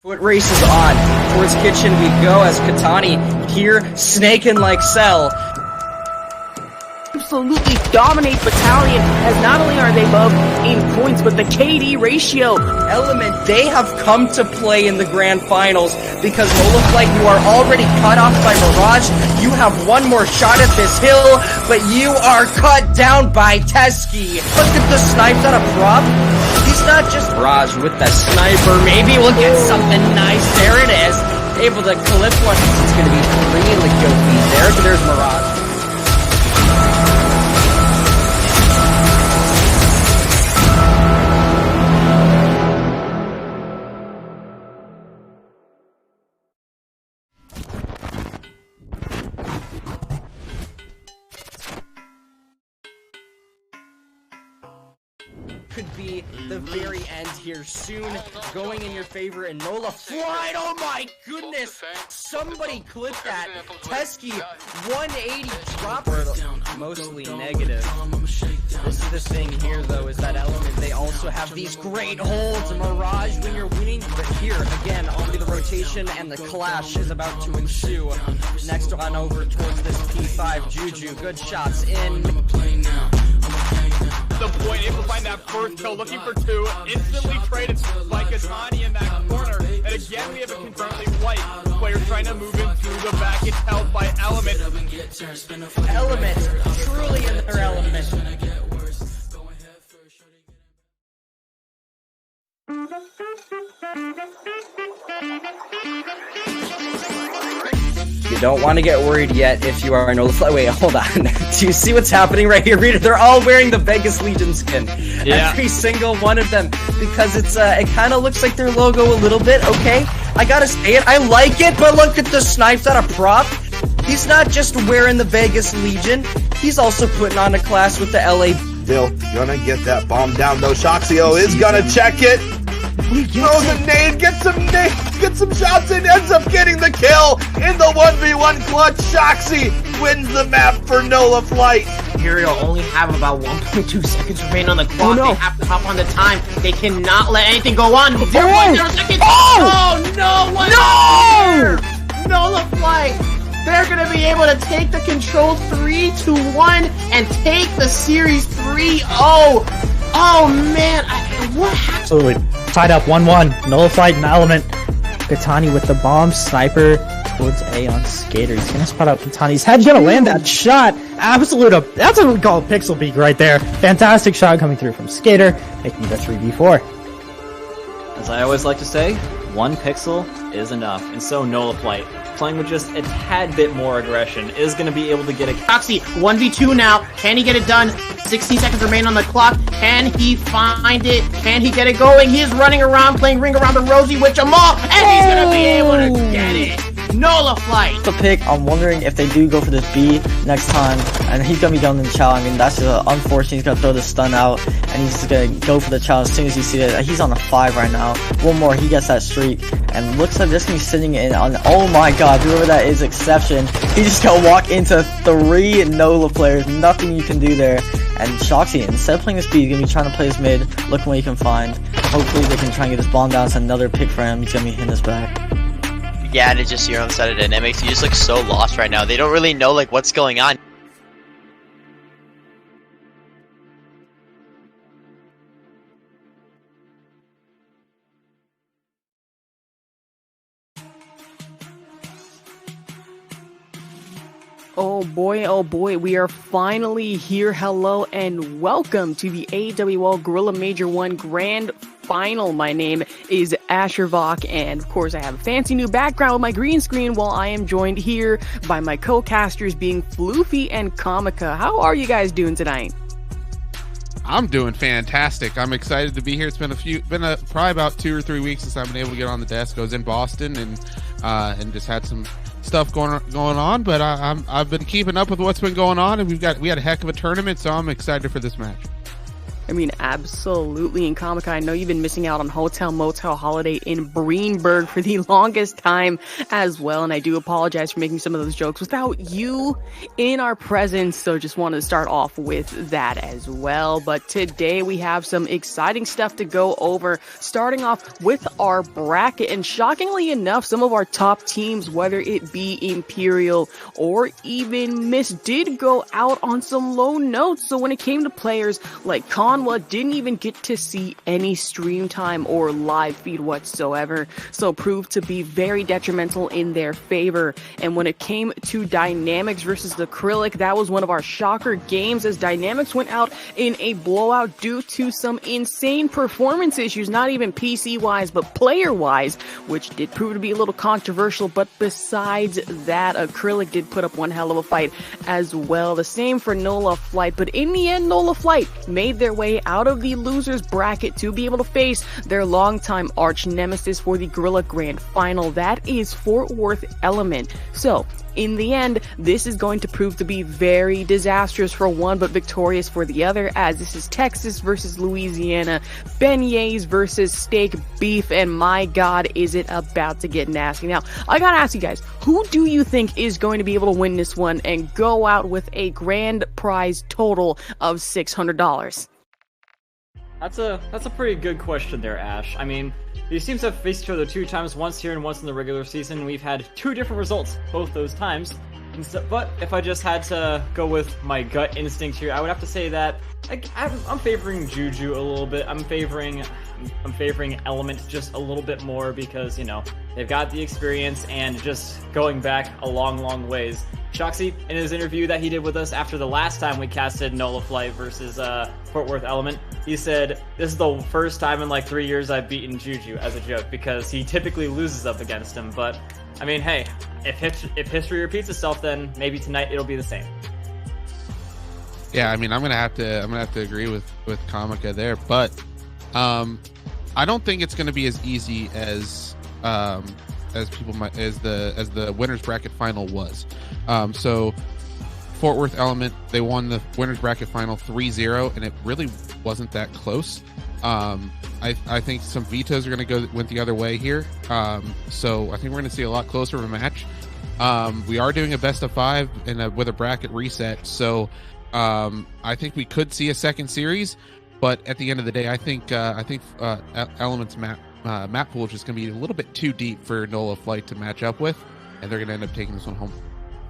Foot race is on. Towards kitchen we go as Katani here snaking like Cell. Absolutely dominate Battalion, as not only are they above in points, but the KD ratio. Element, they have come to play in the grand finals because Molaflight, you are already cut off by Mirage. You have one more shot at this hill, but you are cut down by Teskey. Look at the snipe, not a prop. He's not just Mirage with the sniper. Maybe we'll get something nice. There it is. Able to clip one. It's going to be really goofy there, but there's Mirage. could be the very end here soon, going in your favor, and Nola Flight, oh my goodness, somebody clip that. Teskey, 180 drop, mostly negative. This is the thing here, though, is that Element, they also have these great holds. Mirage when you're winning, but here, again, only the rotation and the clash is about to ensue. Next on over towards this P5, Juju, good shots in. The point, able to find that first kill, looking for two, instantly traded by Katani in that corner. And again, we have a concurrently white player trying to move in through the back. It's held by Element. Element, truly in their element. You don't want to get worried yet if you are no. Wait, hold on. Do you see what's happening right here, Rita? They're all wearing the Vegas Legion skin. Yeah. Every single one of them, because it's it kind of looks like their logo a little bit. Okay, I gotta say it. I like it, but look at the snipes at a prop. He's not just wearing the Vegas Legion. He's also putting on a class with the LA. Still gonna get that bomb down though. Shoxio is gonna check it. Throws a nade, gets some shots in, ends up getting the kill in the 1v1 clutch. Shoxy wins the map for Nola Flight. Imperial only have about 1.2 seconds remaining on the clock. Oh, no. They have to hop on the time. They cannot let anything go on. 0.0 seconds. Oh! Oh no! What No! Nola Flight. They're gonna be able to take the control 3-1 and take the series 3-0. Oh man, what happened? Absolutely. Tied up 1-1. Nola Flight and Element. Katani with the bomb. Sniper towards A on Skater. He's gonna spot out Katani's head. He's gonna land that shot. Absolute. That's what we call a pixel peak right there. Fantastic shot coming through from Skater, making it a 3v4. As I always like to say, one pixel is enough. And so Nola Flight, playing with just a tad bit more aggression, is going to be able to get a... Foxy, 1v2 now. Can he get it done? 16 seconds remain on the clock. Can he find it? Can he get it going? He is running around, playing Ring Around the Rosie with Jamal, and he's going to be able to get it. Nola Flight. The pick, I'm wondering if they do go for this B next time, and he's gonna be going to the chow. I mean, that's just unfortunate. He's gonna throw the stun out, and he's just gonna go for the chow as soon as you see it. He's on a 5 right now. One more, he gets that streak, and looks like this gonna be sitting in on. Oh my God, whoever that is, Exception. He just gonna walk into 3 Nola players. Nothing you can do there. And Shoxy, instead of playing this B, he's gonna be trying to play his mid, looking what he can find. Hopefully, they can try and get this bomb down. It's another pick for him. He's gonna be hitting this back. Yeah, and it's just your own side of dynamics. You just look so lost right now. They don't really know like what's going on. Oh boy, we are finally here. Hello and welcome to the AWL Grilla Major 1 Grand Final. My name is Asher Vok, and of course I have a fancy new background with my green screen while I am joined here by my co-casters being Floofy and Comica. How are you guys doing tonight? I'm doing fantastic. I'm excited to be here. It's been probably about 2 or 3 weeks since I've been able to get on the desk. I was in Boston and just had some stuff going on, but I've been keeping up with what's been going on, and we had a heck of a tournament, so I'm excited for this match. I mean, absolutely. And Comica, I know you've been missing out on Hotel Motel Holiday in Greenberg for the longest time as well. And I do apologize for making some of those jokes without you in our presence. So just wanted to start off with that as well. But today we have some exciting stuff to go over, starting off with our bracket. And shockingly enough, some of our top teams, whether it be Imperial or even Mist, did go out on some low notes. So when it came to players like Conwa, didn't even get to see any stream time or live feed whatsoever, so proved to be very detrimental in their favor. And when it came to Dynamics versus the Acrylic, that was one of our shocker games, as Dynamics went out in a blowout due to some insane performance issues, not even PC wise but player wise, which did prove to be a little controversial. But besides that, Acrylic did put up one hell of a fight as well. The same for Nola Flight, but in the end Nola Flight made their way way out of the losers bracket to be able to face their longtime arch nemesis for the Grilla Grand Final. That is Fort Worth Element. So, in the end, this is going to prove to be very disastrous for one, but victorious for the other, as this is Texas versus Louisiana, beignets versus steak beef, and my god, is it about to get nasty. Now, I gotta ask you guys, who do you think is going to be able to win this one and go out with a grand prize total of $600? That's a pretty good question there, Ash. I mean, these teams have faced each other 2 times, once here and once in the regular season. We've had 2 different results both those times. But if I just had to go with my gut instinct here, I would have to say that I'm favoring Juju a little bit. I'm favoring Element just a little bit more because, you know, they've got the experience and just going back a long ways. Shoxy, in his interview that he did with us after the last time we casted Nola Flight versus Fort Worth Element, he said, "This is the first time in like 3 years I've beaten Juju," as a joke, because he typically loses up against him. But, I mean, hey, if history repeats itself, then maybe tonight it'll be the same. Yeah, I mean, I'm gonna have to agree with Comica there, but I don't think it's gonna be as easy as the winners bracket final was. So Fort Worth Element, they won the winners bracket final 3-0, and it really wasn't that close. I think some vetoes are going to went the other way here. So I think we're going to see a lot closer of a match. We are doing a best of 5 with a bracket reset, so I think we could see a second series. But at the end of the day, I think Element's map pool is just going to be a little bit too deep for Nola Flight to match up with, and they're going to end up taking this one home.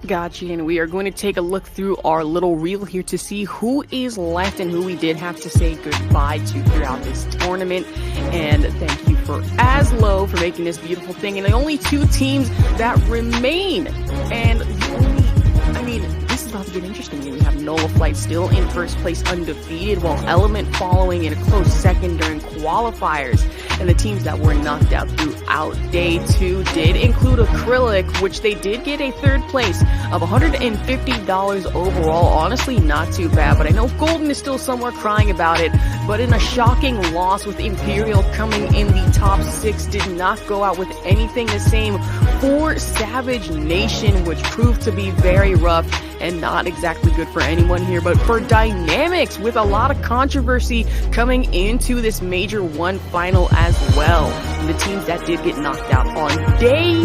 Gotcha, and we are going to take a look through our little reel here to see who is left and who we did have to say goodbye to throughout this tournament. And thank you for Aslo for making this beautiful thing. And the only 2 teams that remain, and this is about to get interesting. We have Nola Flight still in first place undefeated, while Element following in a close second during qualifiers. And the teams that were knocked out throughout day 2 did include Acrylic, which they did get a 3rd place of $150 overall. Honestly, not too bad, but I know Golden is still somewhere crying about it. But in a shocking loss with Imperial coming in the top 6, did not go out with anything the same for Savage Nation, which proved to be very rough and not exactly good for anyone here, but for Dynamics, with a lot of controversy coming into this Major 1 final as well. And the teams that did get knocked out on day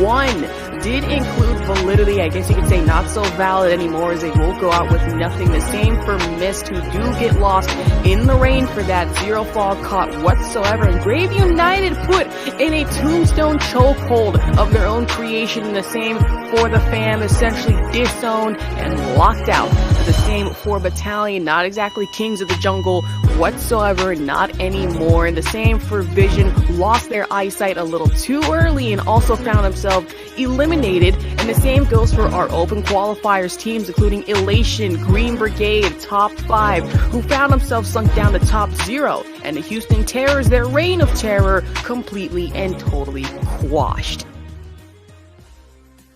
1 did include Validity. I guess you could say not so valid anymore, as they will go out with nothing. The same for Mist, who do get lost in the rain for that 0 fall caught whatsoever. And Grave United put in a tombstone chokehold of their own creation. The same for the fam, essentially disowned and locked out. The same for Battalion, not exactly kings of the jungle whatsoever, not anymore. And the same for Vision, lost their eyesight a little too early and also found themselves eliminated. And the same goes for our open qualifiers teams, including Elation, Green Brigade, top 5, who found themselves sunk down to top 0. And the Houston Terrors, their reign of terror, completely and totally quashed.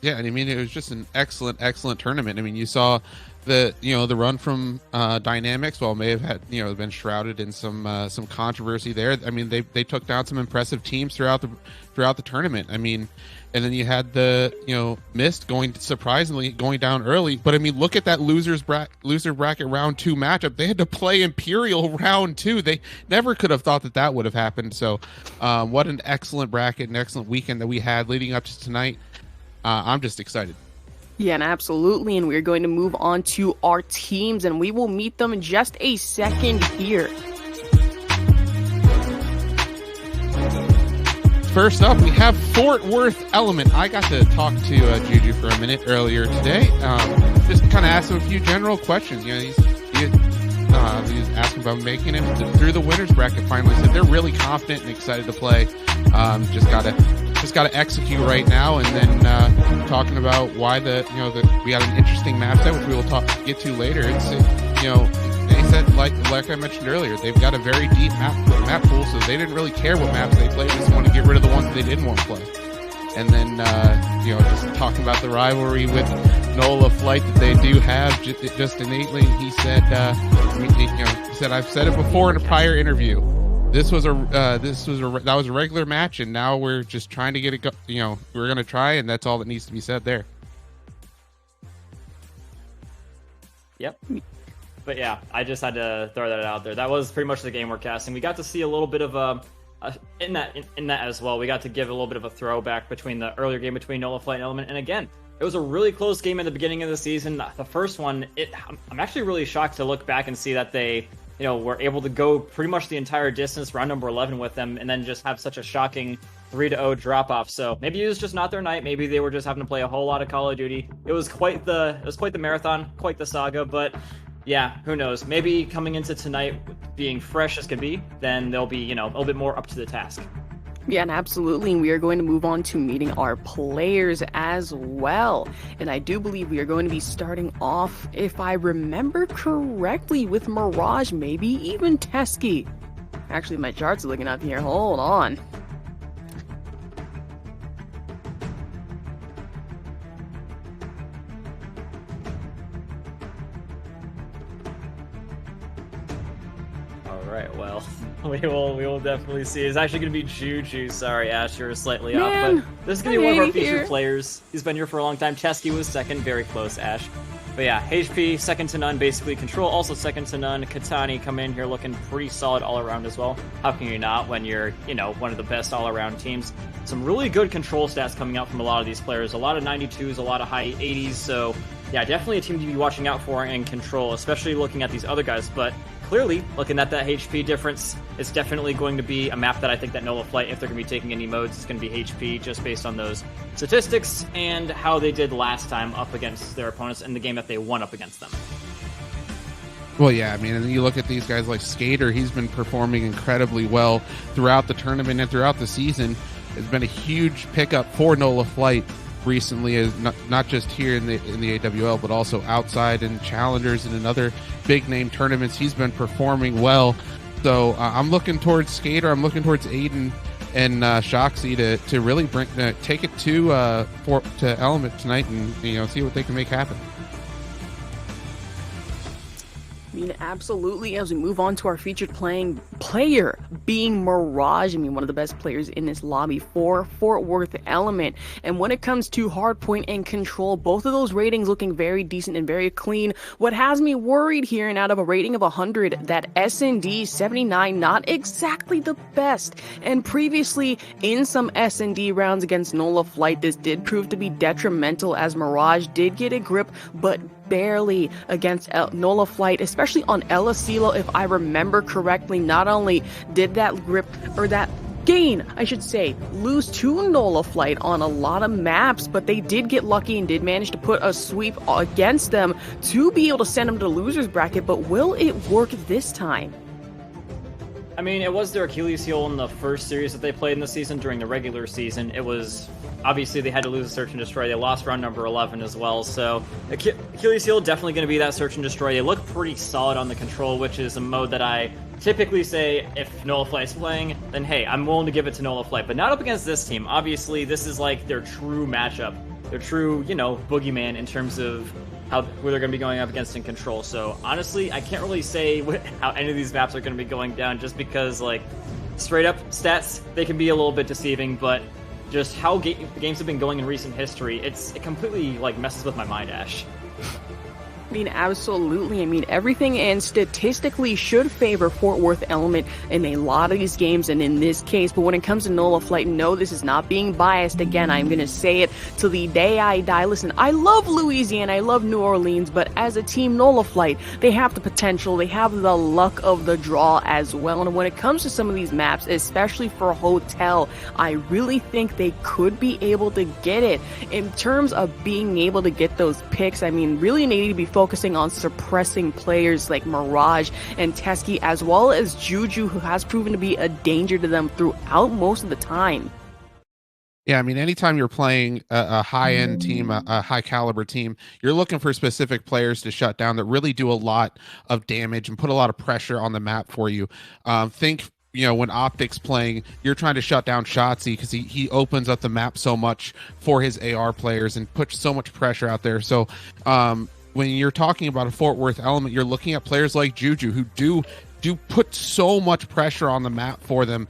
Yeah, and I mean, it was just an excellent tournament. I mean, you saw the run from Dynamics, while it may have had been shrouded in some controversy there. I mean, they took down some impressive teams throughout the tournament. I mean, and then you had the Mist surprisingly going down early. But I mean, look at that loser bracket round 2 matchup. They had to play Imperial round 2. They never could have thought that would have happened. So, what an excellent bracket, an excellent weekend that we had leading up to tonight. I'm just excited. Yeah, and absolutely, and we're going to move on to our teams, and we will meet them in just a second here. First up, we have Fort Worth Element. I got to talk to Juju for a minute earlier today. Just kind of asked him a few general questions. He's asking about making it through the winners bracket finally. Said they're really confident and excited to play. Just gotta execute right now, and then talking about why we got an interesting map set, which we will get to later. It's they said, like I mentioned earlier, they've got a very deep map pool, so they didn't really care what maps they played. They just want to get rid of the ones they didn't want to play. And then just talking about the rivalry with NOLA flight that they do have just innately. He said, he said, I've said it before in a prior interview. That was a regular match, and now we're just trying to get it. We're gonna try, and that's all that needs to be said there. Yep. But yeah, I just had to throw that out there. That was pretty much the game we're casting. We got to see a little bit of in that as well. We got to give a little bit of a throwback between the earlier game between NOLA Flight and Element, and again, it was a really close game at the beginning of the season. The first one, I'm actually really shocked to look back and see that they, were able to go pretty much the entire distance, round number 11 with them, and then just have such a shocking 3-0 drop off. So maybe it was just not their night. Maybe they were just having to play a whole lot of Call of Duty. It was quite the marathon, quite the saga. But yeah, who knows? Maybe coming into tonight being fresh as can be, then they'll be a little bit more up to the task. Yeah, and absolutely. And we are going to move on to meeting our players as well. And I do believe we are going to be starting off, if I remember correctly, with Mirage, maybe even Teskey. Actually, my charts are looking up here. Hold on. Alright, well, we will definitely see. It's actually going to be Juju. Sorry, Ash, you're slightly Man, off, but this is going to be one of our featured here. players. He's been here for a long time. Chesky was second, very close, Ash. But yeah, HP, second to none, basically. Control, also second to none. Katani come in here looking pretty solid all around as well. How can you not when you're, one of the best all-around teams? Some really good control stats coming out from a lot of these players. A lot of 92s, a lot of high 80s, so yeah, definitely a team to be watching out for in Control, especially looking at these other guys. But clearly, looking at that HP difference, it's definitely going to be a map that I think that NOLA Flight, if they're going to be taking any modes, it's going to be HP, just based on those statistics and how they did last time up against their opponents in the game that they won up against them. Well, yeah, I mean, and then you look at these guys like Skater. He's been performing incredibly well throughout the tournament and throughout the season. It's been a huge pickup for NOLA Flight recently, as not just here in the AWL, but also outside in challengers and in other big name tournaments. He's been performing well, so I'm looking towards Skater. I'm looking towards Aiden and Shoxy to really take it to Element tonight and see what they can make happen. I mean, absolutely. As we move on to our featured player being Mirage, I mean, one of the best players in this lobby for Fort Worth Element. And when it comes to hardpoint and Control, both of those ratings looking very decent and very clean. What has me worried here, and out of a rating of 100, that S&D 79, not exactly the best. And previously, in some S&D rounds against NOLA Flight, this did prove to be detrimental, as Mirage did get a grip, but barely against NOLA Flight, especially on El Asilo, if I remember correctly. Not only did that grip, or that gain, I should say, lose to NOLA Flight on a lot of maps, but they did get lucky and did manage to put a sweep against them to be able to send them to the loser's bracket. But will it work this time? I mean, it was their Achilles heel in the first series that they played in the season. During the regular season, it was obviously they had to lose a search and destroy. They lost round number 11 as well, so Achilles heel definitely going to be that search and destroy. They look pretty solid on the Control, which is a mode that I typically say if NOLA Flight's playing, then hey, I'm willing to give it to NOLA Flight, but not up against this team. Obviously, this is like their true matchup, their true, boogeyman in terms of who they're going to be going up against in Control. So honestly, I can't really say how any of these maps are going to be going down, just because, like, straight up stats, they can be a little bit deceiving, but just how games have been going in recent history, it completely, like, messes with my mind, Ash. I mean, absolutely. I mean, everything and statistically should favor Fort Worth Element in a lot of these games, and in this case. But when it comes to NOLA Flight, no, this is not being biased. Again, I'm going to say it till the day I die. Listen, I love Louisiana, I love New Orleans, but as a team, NOLA Flight, they have the potential, they have the luck of the draw as well. And when it comes to some of these maps, especially for Hotel, I really think they could be able to get it. In terms of being able to get those picks, I mean, really they need to be focusing on suppressing players like Mirage and Teskey, as well as Juju, who has proven to be a danger to them throughout most of the time. Yeah, I mean, anytime you're playing a high-end team, a high-caliber team, you're looking for specific players to shut down that really do a lot of damage and put a lot of pressure on the map for you. Think when Optic's playing, you're trying to shut down Shotzzy because he opens up the map so much for his AR players and puts so much pressure out there. So when you're talking about a Fort Worth element, you're looking at players like Juju who do put so much pressure on the map for them,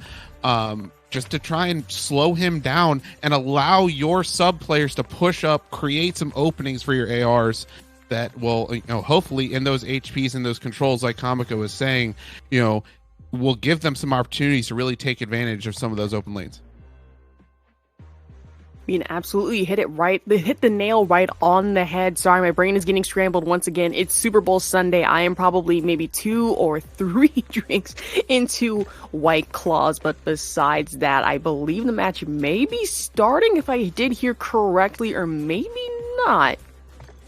just to try and slow him down and allow your sub players to push up, create some openings for your ARs that will, hopefully in those HPs and those controls, like Kamiko was saying, will give them some opportunities to really take advantage of some of those open lanes. I mean, absolutely hit the nail right on the head. Sorry, my brain is getting scrambled once again. It's Super Bowl Sunday. I am probably maybe 2 or 3 drinks into White Claws, but besides that, I believe the match may be starting, if I did hear correctly, or maybe not.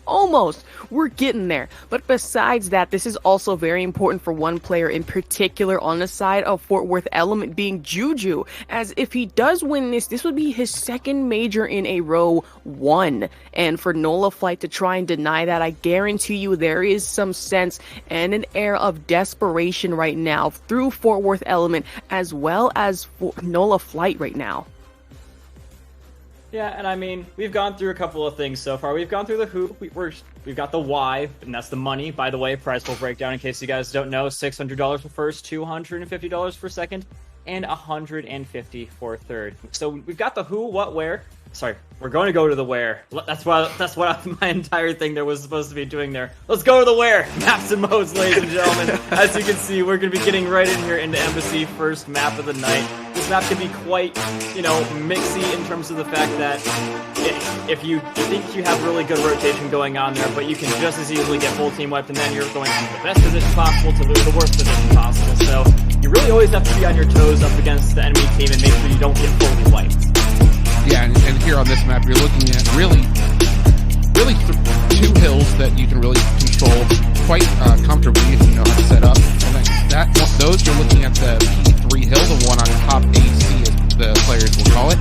Almost. We're getting there. But besides that, this is also very important for one player in particular on the side of Fort Worth Element, being Juju, as if he does win this would be his second major in a row won. And for Nola Flight to try and deny that, I guarantee you there is some sense and an air of desperation right now through Fort Worth Element as well as for Nola Flight right now. Yeah, and I mean, we've gone through a couple of things so far. We've gone through the who, we've got the why, and that's the money. By the way, price will break down in case you guys don't know. $600 for first, $250 for second, and $150 for third. So we've got the who, what, where. Sorry, we're going to go to the where. That's what my entire thing there was supposed to be doing there. Let's go to the where. Maps and modes, ladies and gentlemen. As you can see, we're going to be getting right in here into Embassy, first map of the night. This map can be quite, mixy in terms of the fact that if you think you have really good rotation going on there, but you can just as easily get full team wiped, and then you're going from the best position possible to the worst position possible. So you really always have to be on your toes up against the enemy team and make sure you don't get fully wiped. Yeah, and here on this map, you're looking at really two hills that you can really control quite comfortably if you know how to set up. And those you're looking at the P3 hill, the one on top AC, as the players will call it.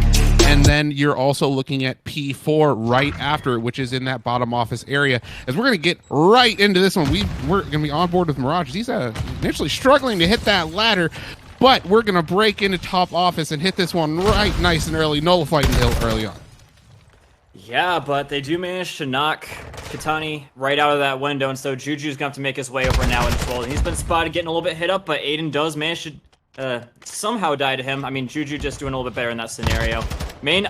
And then you're also looking at P4 right after, which is in that bottom office area. As we're going to get right into this one, we're going to be on board with Mirage. He's initially struggling to hit that ladder, but we're going to break into top office and hit this one right nice and early, nullified the hill early on. Yeah, but they do manage to knock Katani right out of that window, and so Juju's going to have to make his way over now in 12. He's been spotted getting a little bit hit up, but Aiden does manage to somehow die to him. I mean, Juju just doing a little bit better in that scenario. Main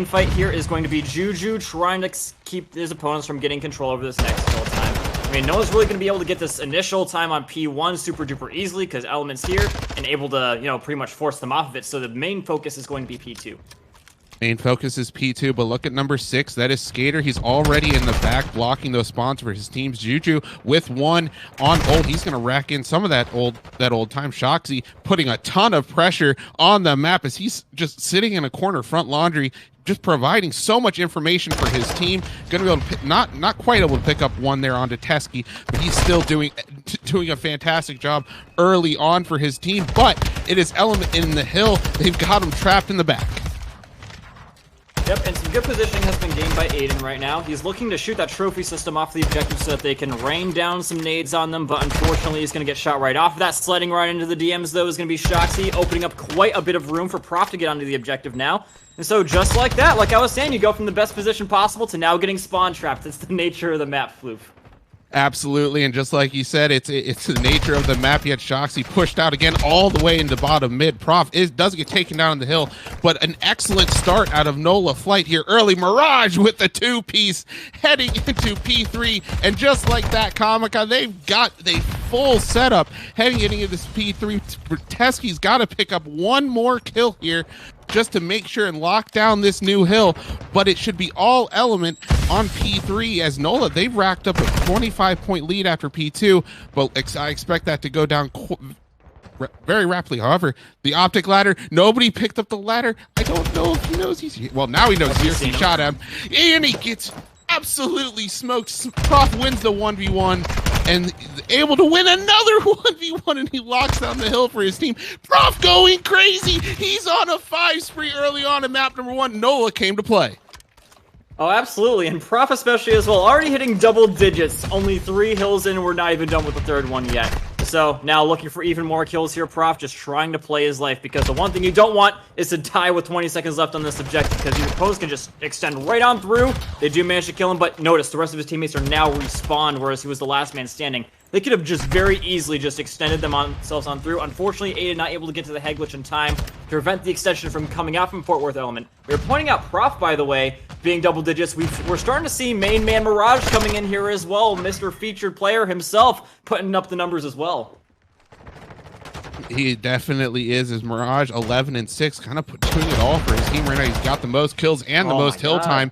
fight here is going to be Juju trying to keep his opponents from getting control over this next kill time. I mean, no one's really going to be able to get this initial time on P1 super duper easily because Element's here and able to, pretty much force them off of it. So the main focus is going to be P2. Main focus is P2, but look at number 6. That is Skater. He's already in the back blocking those spawns for his team's Juju with one on ult. He's going to rack in some of that old time. Shoxy putting a ton of pressure on the map as he's just sitting in a corner front laundry, just providing so much information for his team. Going to be able to not quite able to pick up one there onto Teskey, but he's still doing a fantastic job early on for his team. But it is Element in the hill. They've got him trapped in the back. Yep, and some good positioning has been gained by Aiden right now. He's looking to shoot that trophy system off the objective so that they can rain down some nades on them, but unfortunately he's going to get shot right off of that. Sledding right into the DMs, though, is going to be Shoxy, opening up quite a bit of room for Prof to get onto the objective now. And so just like that, like I was saying, you go from the best position possible to now getting spawn trapped. It's the nature of the map, Floof. Absolutely, and just like you said, it's the nature of the map. Yet Shoxy pushed out again all the way into bottom mid. Prof does get taken down on the hill, but an excellent start out of Nola Flight here early. Mirage with the 2-piece heading into P3, and just like that, Comica, they've got the full setup heading into this P3. Teskey's got to pick up one more kill here just to make sure and lock down this new hill, but it should be all Element on P3 as Nola, they've racked up a 25-point lead after P2, but I expect that to go down very rapidly. However, the optic ladder, nobody picked up the ladder. I don't know if he knows he's here. Well, now he knows he's here. He shot him, and he gets absolutely smoked. Prof wins the 1v1 and able to win another 1v1, and he locks down the hill for his team. Prof going crazy. He's on a 5 spree early on in map number 1. Nola came to play. Oh, absolutely, and Prof especially as well. Already hitting double digits. Only 3 hills in, and we're not even done with the third one yet. so now looking for even more kills here, Prof, just trying to play his life, because the one thing you don't want is to die with 20 seconds left on this objective, because your opponents can just extend right on through. They do manage to kill him, but notice the rest of his teammates are now respawned, whereas he was the last man standing. They could have just very easily just extended themselves on through. Unfortunately, Aiden not able to get to the head glitch in time to prevent the extension from coming out from Fort Worth Element. We were pointing out Prof, by the way, being double digits. We're starting to see main man Mirage coming in here as well. Mr. Featured Player himself putting up the numbers as well. He definitely is. As Mirage 11 and 6, kind of doing it all for his team right now. He's got the most kills and the most hill time.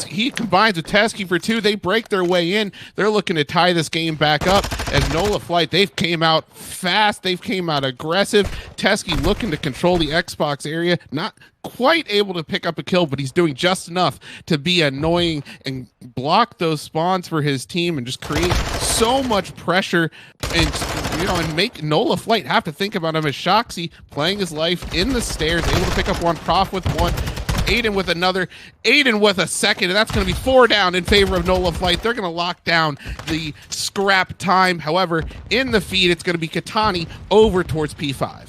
He combines with Teskey for 2. They break their way in. They're looking to tie this game back up. As Nola Flight, they've came out fast. They've came out aggressive. Teskey looking to control the Xbox area. Not quite able to pick up a kill, but he's doing just enough to be annoying and block those spawns for his team and just create so much pressure and make Nola Flight have to think about him as Shoxy playing his life in the stairs, able to pick up one, Prof with one, Aiden with another, Aiden with a second, and that's going to be 4 down in favor of Nola Flight. They're going to lock down the scrap time. However, in the feed, it's going to be Katani over towards P5.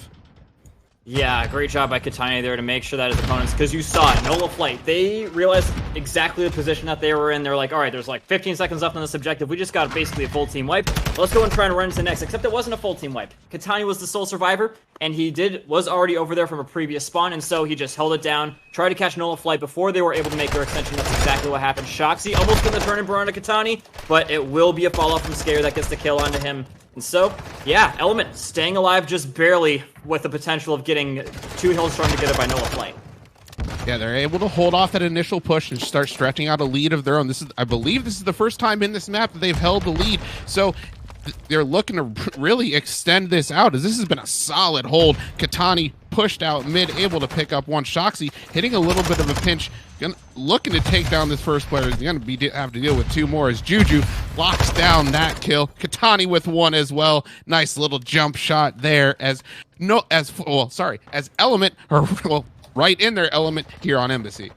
Yeah, great job by Katani there to make sure that his opponents, because you saw it, Nola Flight, they realized exactly the position that they were in. They're like, all right, there's like 15 seconds left on this objective. We just got basically a full team wipe. Let's go and try and run into the next, except it wasn't a full team wipe. Katani was the sole survivor, and he was already over there from a previous spawn, and so he just held it down, tried to catch Nola Flight before they were able to make their extension. That's exactly what happened. Shoxy almost going to turn and burn to Katani, but it will be a follow-up from Scare that gets the kill onto him. And so, yeah, Element staying alive just barely, with the potential of getting 2 hills thrown together by Nola Flight. Yeah, they're able to hold off that initial push and start stretching out a lead of their own. I believe this is the first time in this map that they've held the lead. So they're looking to really extend this out, as this has been a solid hold. Katani pushed out mid, able to pick up one. Shoxy hitting a little bit of a pinch, looking to take down this first player. He's going to have to deal with 2 more as Juju locks down that kill. Katani with 1 as well. Nice little jump shot there as Element, right in their Element here on Embassy.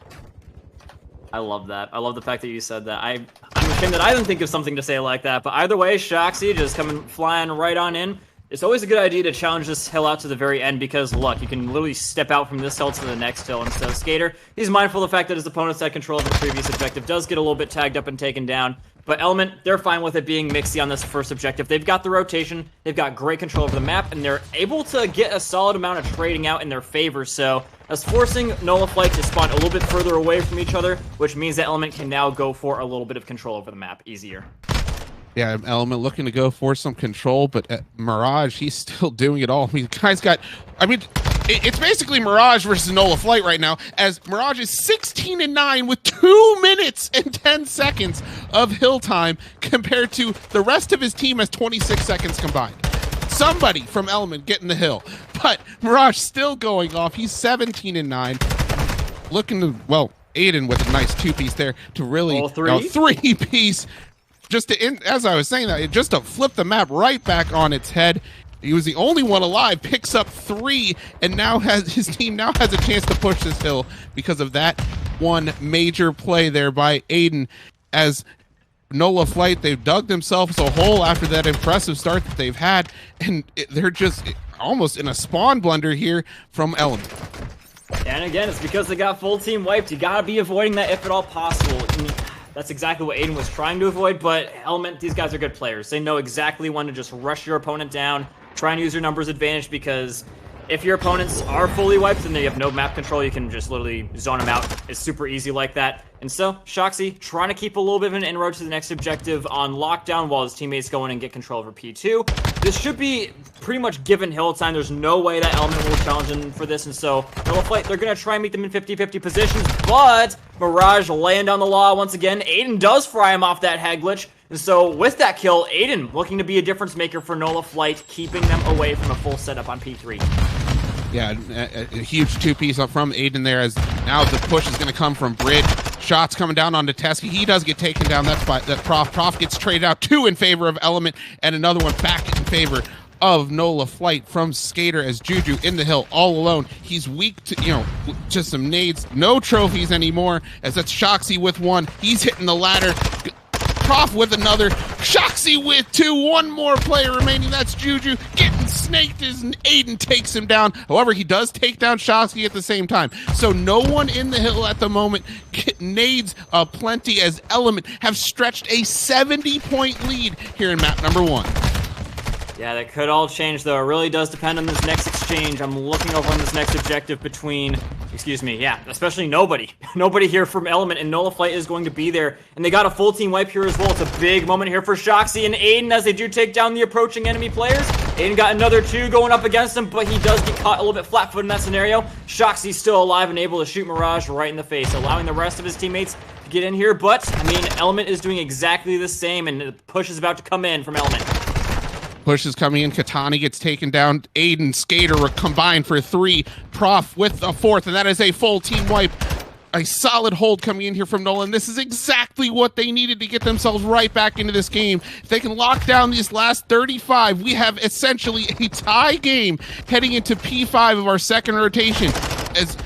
I love that. I love the fact that you said that. I'm ashamed that I didn't think of something to say like that, but either way, Shoxy just coming flying right on in. It's always a good idea to challenge this hill out to the very end, because look, you can literally step out from this hill to the next hill. And so Skater, he's mindful of the fact that his opponents had control of the previous objective, does get a little bit tagged up and taken down. But Element, they're fine with it being mixy on this first objective. They've got the rotation, they've got great control over the map, and they're able to get a solid amount of trading out in their favor. So that's forcing Nola Flight to spawn a little bit further away from each other, which means that Element can now go for a little bit of control over the map easier. Yeah, Element looking to go for some control, but Mirage, he's still doing it all. I mean, the guy's got, it's basically Mirage versus Nola Flight right now, as Mirage is 16-9 with 2 minutes and 10 seconds of hill time, compared to the rest of his team has 26 seconds combined. Somebody from Element getting the hill, but Mirage still going off. He's 17-9, looking to, well, Aiden with a nice 2-piece there to really, 3-piece. Just to, as I was saying that, just to flip the map right back on its head. He was the only one alive, picks up 3, and now his team now has a chance to push this hill because of that one major play there by Aiden. As Nola Flight, they've dug themselves a hole after that impressive start that they've had, and they're just almost in a spawn blunder here from Element. And again, it's because they got full team wiped. You gotta be avoiding that if at all possible. That's exactly what Aiden was trying to avoid, but Element, these guys are good players. They know exactly when to just rush your opponent down, try and use your numbers advantage, because if your opponents are fully wiped and they have no map control, you can just literally zone them out. It's super easy like that. And so, Shoxy trying to keep a little bit of an inroad to the next objective on lockdown while his teammates go in and get control over P2. This should be pretty much given hill time. There's no way that Element will challenge him for this, and so Nola Flight, they're going to try and meet them in 50-50 positions, but Mirage laying down the law once again. Aiden does fry him off that head glitch, and so with that kill, Aiden looking to be a difference maker for Nola Flight, keeping them away from a full setup on P3. Yeah, a huge 2-piece up from Aiden there, as now the push is going to come from Bridge. Shots coming down onto Teskey. He does get taken down. That's by that Prof. Prof gets traded out, 2 in favor of Element, and another one back in favor of Nola Flight from Skater, as Juju in the hill all alone. He's weak to, just some nades. No trophies anymore, as that's Shoxy with 1. He's hitting the ladder. Prof with another. Shoxy with 2. One more player remaining. That's Juju getting snaked as Aiden takes him down. However, he does take down Shoxy at the same time. So no one in the hill at the moment. Nades plenty as Element have stretched a 70-point lead here in map number 1. Yeah, that could all change, though. It really does depend on this next exchange. I'm looking over on this next objective between, especially nobody. Nobody here from Element, and Nullifight is going to be there. And they got a full team wipe here as well. It's a big moment here for Shoxy and Aiden as they do take down the approaching enemy players. Aiden got another 2 going up against him, but he does get caught a little bit flat-footed in that scenario. Shoxy's still alive and able to shoot Mirage right in the face, allowing the rest of his teammates to get in here. But, I mean, Element is doing exactly the same, and the push is about to come in from Element. Push is coming in. Katani gets taken down. Aiden, Skater combined for 3. Prof with a 4th, and that is a full team wipe. A solid hold coming in here from Nolan. This is exactly what they needed to get themselves right back into this game. If they can lock down these last 35, we have essentially a tie game heading into P5 of our second rotation. As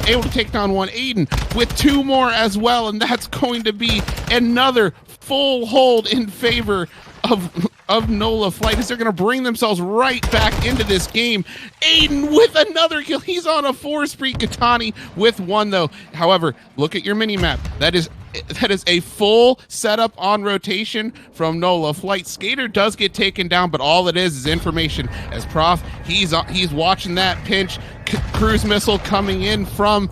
able to take down one Aiden with 2 more as well, and that's going to be another full hold in favor of Nola Flight as they're going to bring themselves right back into this game. Aiden with another kill. He's on a 4 spree. Katani with 1 though. However, look at your mini map. That is a full setup on rotation from Nola Flight. Skater does get taken down, but all it is information. As Prof, he's watching that pinch. Cruise missile coming in from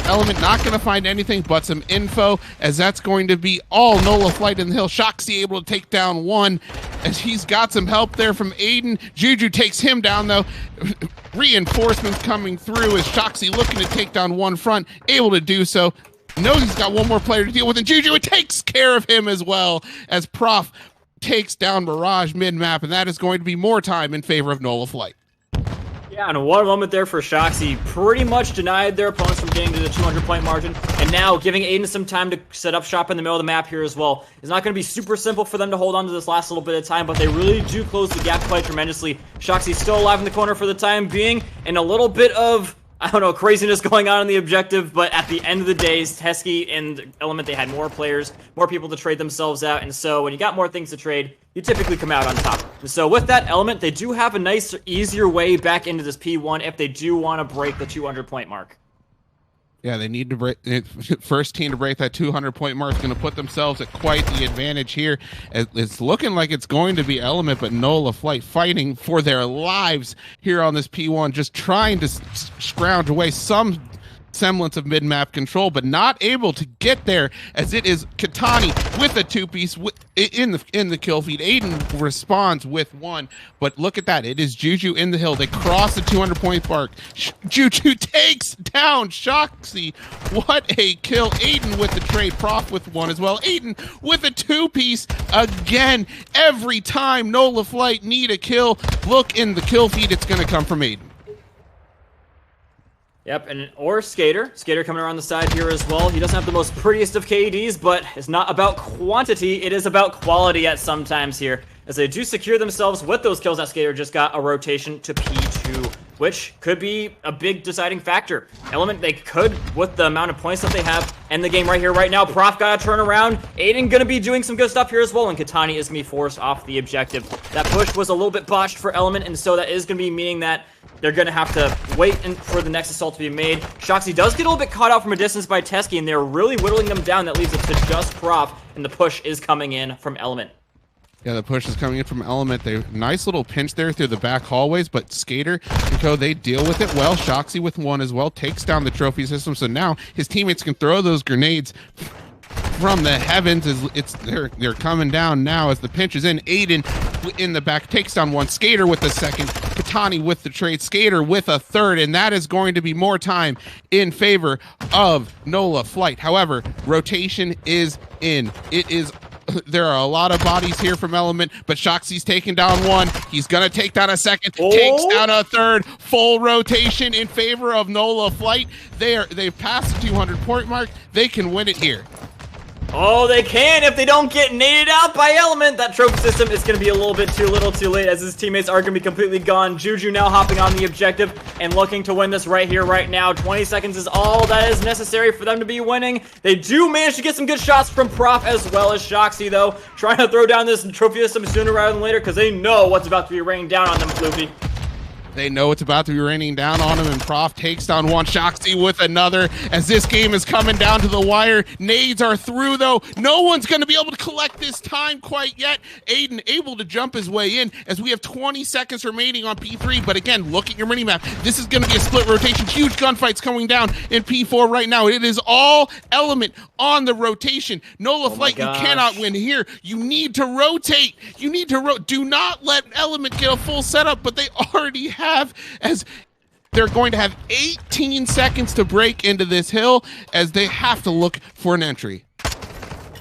Element, not going to find anything but some info, as that's going to be all Nola Flight in the hill. Shoxy able to take down 1 as he's got some help there from Aiden. Juju takes him down though. Reinforcements coming through as Shoxy looking to take down 1 front, able to do so. Knows he's got 1 more player to deal with, and Juju takes care of him as well as Prof takes down Mirage mid-map, and that is going to be more time in favor of Nola Flight. Yeah, and one moment there for Shoxy. Pretty much denied their opponents from getting to the 200-point margin, and now giving Aiden some time to set up shop in the middle of the map here as well. It's not going to be super simple for them to hold on to this last little bit of time, but they really do close the gap quite tremendously. Shoxy's still alive in the corner for the time being, and a little bit of, I don't know, craziness going on in the objective, but at the end of the day, Teskey and Element, they had more players, more people to trade themselves out, and so when you got more things to trade, you typically come out on top. And so with that Element, they do have a nice, easier way back into this P1 if they do want to break the 200-point mark. Yeah, they need to break. First team to break that 200-point mark is going to put themselves at quite the advantage here. It's looking like it's going to be Element, but Nola Flight fighting for their lives here on this P1, just trying to scrounge away some semblance of mid-map control, but not able to get there, as it is Katani with a 2-piece in the kill feed. Aiden responds with 1, but look at that. It is Juju in the hill. They cross the 200-point mark. Juju takes down Shoxy. What a kill. Aiden with the trade. Prof with 1 as well. Aiden with a 2-piece again. Every time Nola Flight need a kill, look in the kill feed. It's going to come from Aiden. Yep, or Skater. Skater coming around the side here as well. He doesn't have the most prettiest of KDs, but it's not about quantity, it is about quality at some times here. As they do secure themselves with those kills, that Skater just got a rotation to P2, which could be a big deciding factor. Element, they could, with the amount of points that they have, end the game right here, right now. Prof got to turn around. Aiden gonna be doing some good stuff here as well, and Katani is gonna be forced off the objective. That push was a little bit botched for Element, and so that is gonna be meaning that they're going to have to wait for the next assault to be made. Shoxy does get a little bit caught out from a distance by Teskey, and they're really whittling them down. That leaves it to just Prof, and the push is coming in from Element. Yeah, the push is coming in from Element. They nice little pinch there through the back hallways, but Skater and Co, they deal with it well. Shoxy with 1 as well, takes down the trophy system, so now his teammates can throw those grenades from the heavens. They're coming down now as the pinch is in. Aiden in the back takes down 1. Skater with the 2nd. Katani with the trade. Skater with a 3rd, and that is going to be more time in favor of Nola Flight. However, rotation is in. There are a lot of bodies here from Element, but Shoxy's taking down 1. He's going to take down a 2nd, takes down a 3rd. Full rotation in favor of Nola Flight. They've passed the 200-point mark. They can win it here. Oh, they can if they don't get naded out by Element. That trophy system is going to be a little bit too little too late as his teammates are going to be completely gone. Juju now hopping on the objective and looking to win this right here, right now. 20 seconds is all that is necessary for them to be winning. They do manage to get some good shots from Prof as well as Shoxy, though. Trying to throw down this trophy system sooner rather than later because they know what's about to be raining down on them, Floofy. They know it's about to be raining down on him, and Prof takes down one. Shoxy with another as this game is coming down to the wire. Nades are through, though. No one's going to be able to collect this time quite yet. Aiden able to jump his way in as we have 20 seconds remaining on P3. But again, look at your minimap. This is going to be a split rotation. Huge gunfights coming down in P4 right now. It is all Element on the rotation. Nola Flight, you cannot win here. You need to rotate. You need to do not let Element get a full setup, but they already have, as they're going to have 18 seconds to break into this hill as they have to look for an entry.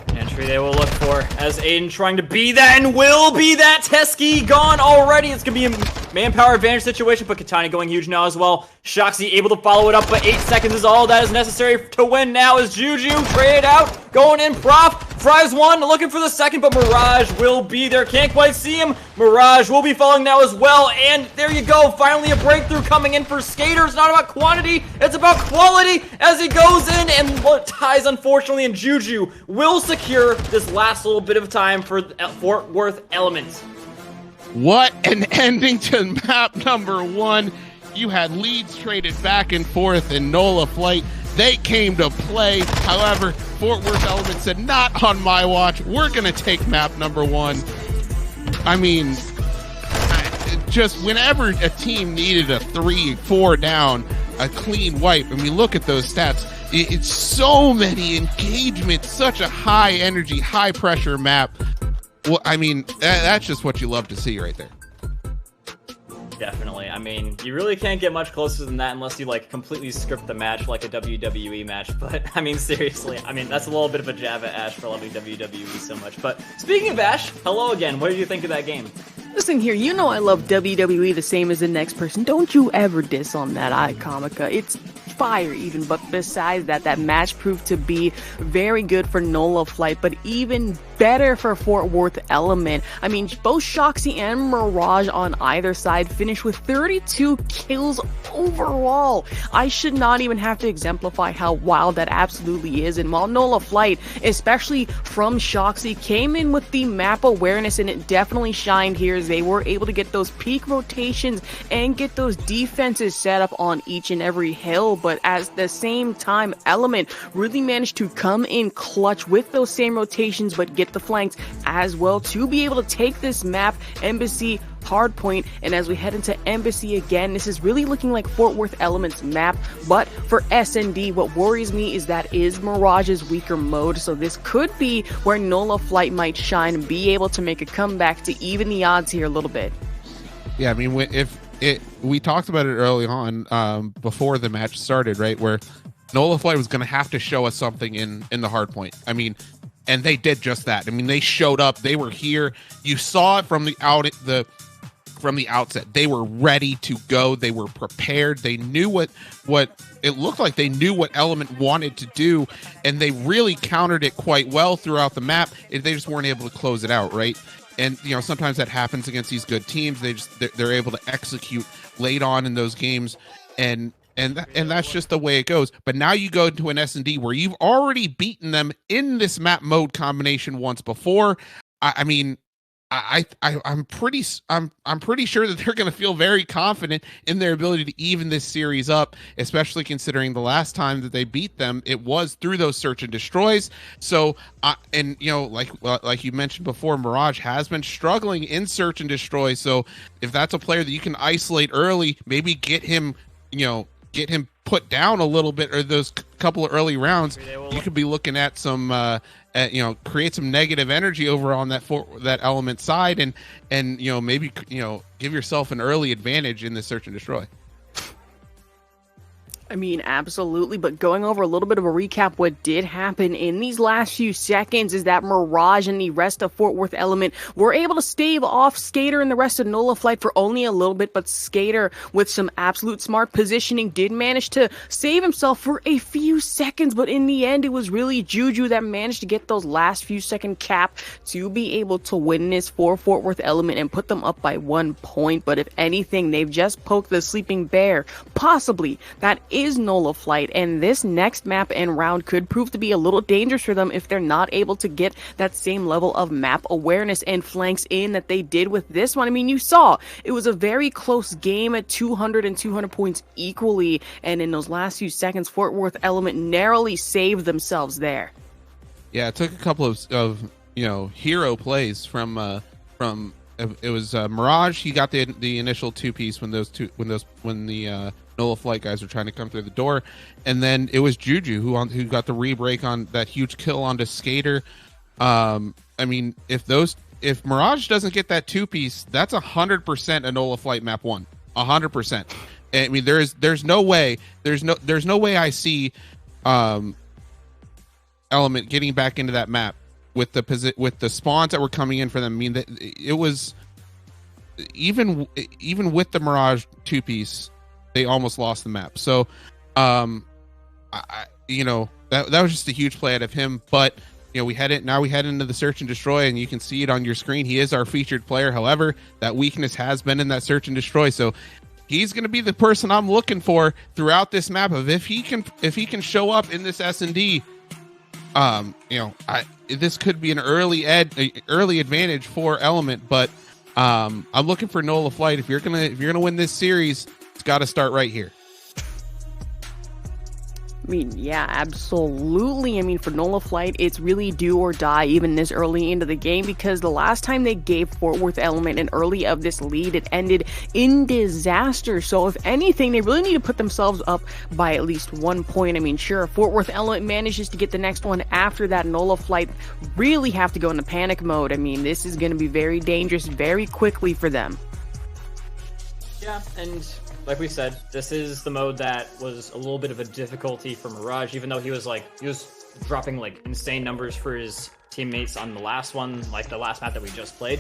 Entry they will look for as Aiden trying to be that and will be that. Teski gone already. It's going to be a manpower advantage situation, but Katani going huge now as well. Shoxy able to follow it up, but 8 seconds is all that is necessary to win now as Juju trade out, going in. Prof fries one, looking for the second, but Mirage will be there. Can't quite see him. Mirage will be falling now as well, and there you go. Finally a breakthrough coming in for Skater. It's not about quantity, it's about quality as he goes in and ties, unfortunately, and Juju will secure this last little bit of time for Fort Worth Elements. What an ending to map number 1. You had leads traded back and forth in Nola Flight. They came to play. However, Fort Worth Element said, not on my watch. We're going to take map number 1. I mean, just whenever a team needed a 3-4 down, a clean wipe, and we look at those stats, it's so many engagements, such a high energy, high pressure map. Well, I mean, that's just what you love to see right there. Definitely. I mean, you really can't get much closer than that unless you, like, completely script the match like a WWE match. But, I mean, seriously, I mean, that's a little bit of a jab at Ash for loving WWE so much. But, speaking of Ash, hello again. What did you think of that game? Listen here, you know I love WWE the same as the next person. Don't you ever diss on that, iComica. It's fire even, but besides that, that match proved to be very good for Nola Flight, but even better for Fort Worth Element. I mean, both Shoxy and Mirage on either side finished with 32 kills overall. I should not even have to exemplify how wild that absolutely is, and while Nola Flight, especially from Shoxy, came in with the map awareness, and it definitely shined here as they were able to get those peak rotations and get those defenses set up on each and every hill, but at the same time, Element really managed to come in clutch with those same rotations, but get the flanks as well to be able to take this map, Embassy, Hardpoint, and as we head into Embassy again, this is really looking like Fort Worth Element's map, but for SND, what worries me is that is Mirage's weaker mode, so this could be where Nola Flight might shine and be able to make a comeback to even the odds here a little bit. Yeah, I mean, we talked about it early on before the match started, right, where Nola Flight was going to have to show us something in the hardpoint. I mean, and they did just that. I mean, they showed up. They were here. You saw it from the outset. They were ready to go. They were prepared. They knew what it looked like. They knew what Element wanted to do, and they really countered it quite well throughout the map. They just weren't able to close it out, right? And you know, sometimes that happens against these good teams. They're able to execute late on in those games, and that's just the way it goes. But now you go to an S&D where you've already beaten them in this map mode combination once before. I mean, I'm pretty sure that they're going to feel very confident in their ability to even this series up, especially considering the last time that they beat them, it was through those search and destroys. So, and you know, like you mentioned before, Mirage has been struggling in search and destroy. So, if that's a player that you can isolate early, maybe get him put down a little bit, or those couple of early rounds, you could be looking at some, create some negative energy over on that Element side, and maybe give yourself an early advantage in the search and destroy. I mean, absolutely, but going over a little bit of a recap, what did happen in these last few seconds is that Mirage and the rest of Fort Worth Element were able to stave off Skater and the rest of Nola Flight for only a little bit, but Skater, with some absolute smart positioning, did manage to save himself for a few seconds, but in the end, it was really Juju that managed to get those last few second cap to be able to win this for Fort Worth Element and put them up by 1 point, but if anything, they've just poked the sleeping bear, possibly, that is Nola Flight, and this next map and round could prove to be a little dangerous for them if they're not able to get that same level of map awareness and flanks in that they did with this one. I mean, you saw it was a very close game at 200 and 200 points equally, and in those last few seconds, Fort Worth Element narrowly saved themselves there. Yeah, it took a couple of hero plays from it was Mirage. He got the initial two piece when the Nola Flight guys were trying to come through the door, and then it was Juju who got the re-break on that huge kill onto Skater. I mean, if Mirage doesn't get that two piece, that's 100% a Nola Flight map 1, 100%. I mean, there's no way I see Element getting back into that map with the spawns that were coming in for them. I mean, that it was even with the Mirage two piece, they almost lost the map. So, that was just a huge play out of him. But we head into the search and destroy, and you can see it on your screen. He is our featured player. However, that weakness has been in that search and destroy. So he's going to be the person I'm looking for throughout this map. Of if he can show up in this S&D, this could be an early advantage for Element. But I'm looking for Nola Flight. If you're gonna win this series, it's got to start right here. I mean, yeah, absolutely. I mean, for Nola Flight, it's really do or die even this early into the game, because the last time they gave Fort Worth Element an early of this lead, it ended in disaster. So if anything, they really need to put themselves up by at least 1 point. I mean, sure, Fort Worth Element manages to get the next one after that. Nola Flight really have to go into panic mode. I mean, this is going to be very dangerous very quickly for them. Yeah, and like we said, this is the mode that was a little bit of a difficulty for Mirage, even though he was dropping like insane numbers for his teammates on the last one, like the last map that we just played.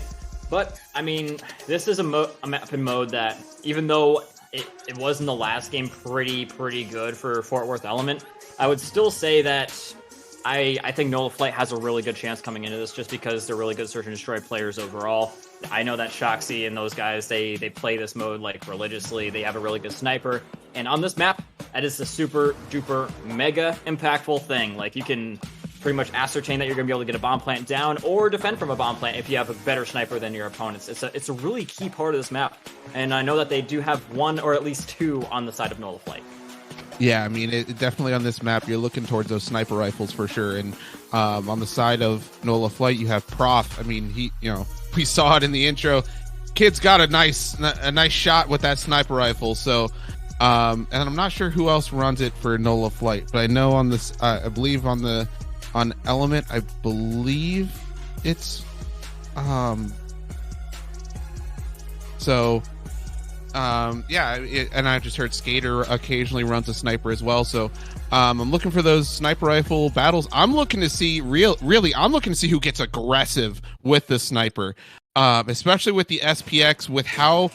But I mean, this is a map in mode that, even though it was in the last game pretty good for Fort Worth Element, I would still say that I think Nola Flight has a really good chance coming into this, just because they're really good search and destroy players overall. I know that Shoxy and those guys, they play this mode like religiously. They have a really good sniper, and on this map, that is a super duper mega impactful thing. Like, you can pretty much ascertain that you're going to be able to get a bomb plant down or defend from a bomb plant if you have a better sniper than your opponents. It's a really key part of this map, and I know that they do have one or at least two on the side of Nola Flight. Yeah, I mean, it definitely on this map, you're looking towards those sniper rifles for sure. And on the side of Nola Flight, you have Prof. I mean, we saw it in the intro. Kid's got a nice shot with that sniper rifle. So, and I'm not sure who else runs it for Nola Flight, but I know on this, I believe on Element, I believe it's, and I just heard Skater occasionally runs a sniper as well. So I'm looking for those sniper rifle battles. I'm looking to see I'm looking to see who gets aggressive with the sniper, especially with the SPX, with how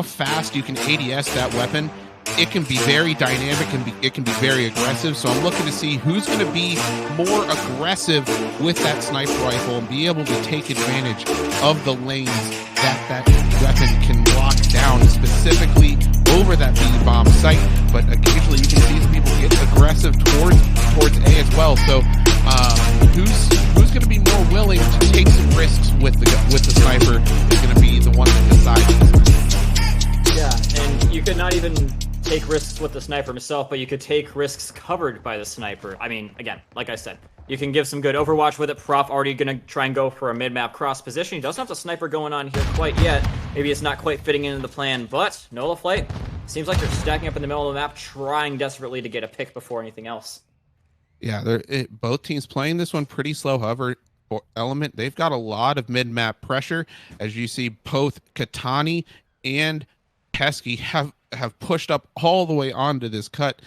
fast you can ADS that weapon. It can be very dynamic and it can be very aggressive. So I'm looking to see who's going to be more aggressive with that sniper rifle and be able to take advantage of the lanes that weapon can lock down, specifically over that B bomb site. But occasionally you can see some people get aggressive towards A as well. So who's going to be more willing to take some risks with the sniper is going to be the one that decides. Yeah, and you could not even take risks with the sniper himself, but you could take risks covered by the sniper. I mean, again, like I said, you can give some good overwatch with it. Prof already going to try and go for a mid-map cross position. He doesn't have the sniper going on here quite yet. Maybe it's not quite fitting into the plan, but Nola Flight seems like they're stacking up in the middle of the map, trying desperately to get a pick before anything else. Yeah, both teams playing this one pretty slow. However, for Element, they've got a lot of mid-map pressure. As you see, both Katani and Pesky have have pushed up all the way onto this cut.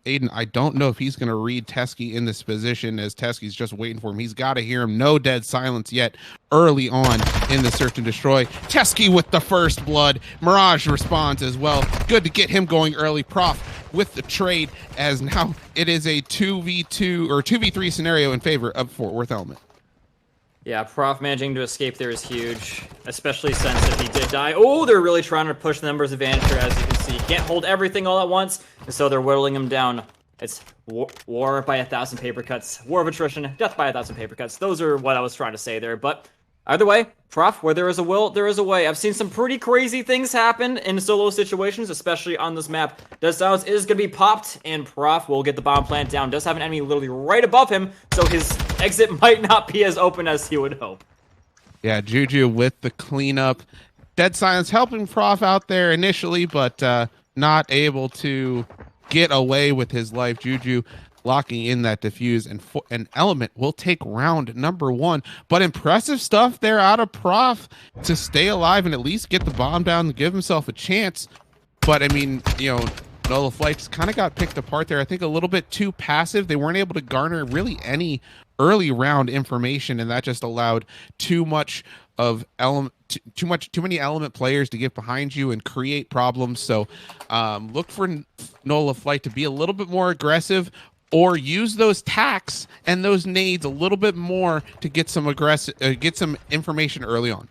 Aiden, I don't know if he's going to read Teskey in this position, as Teskey's just waiting for him. He's got to hear him. No dead silence yet early on in the search and destroy. Teskey with the first blood. Mirage responds as well. Good to get him going early. Prof with the trade, as now it is a 2v2 or 2v3 scenario in favor of Fort Worth Element. Yeah, Prof managing to escape there is huge, especially since if he did die. Oh, they're really trying to push the numbers advantage here, as you can see. Can't hold everything all at once, and so they're whittling him down. It's war by 1,000 paper cuts, war of attrition, death by 1,000 paper cuts. Those are what I was trying to say there, but either way, Prof, where there is a will, there is a way. I've seen some pretty crazy things happen in solo situations, especially on this map. Death Silence is going to be popped, and Prof will get the bomb plant down. Does have an enemy literally right above him, so his exit might not be as open as he would hope. Yeah, Juju with the cleanup. Dead Silence helping Prof out there initially, but not able to get away with his life. Juju locking in that defuse, and Element will take round number 1. But impressive stuff there out of Prof to stay alive and at least get the bomb down and give himself a chance. But I mean, you know, Nola Flights kind of got picked apart there. I think a little bit too passive. They weren't able to garner really any early round information, and that just allowed too much of too many Element players to get behind you and create problems. So look for Nola Flight to be a little bit more aggressive, or use those tacks and those nades a little bit more to get some get some information early on.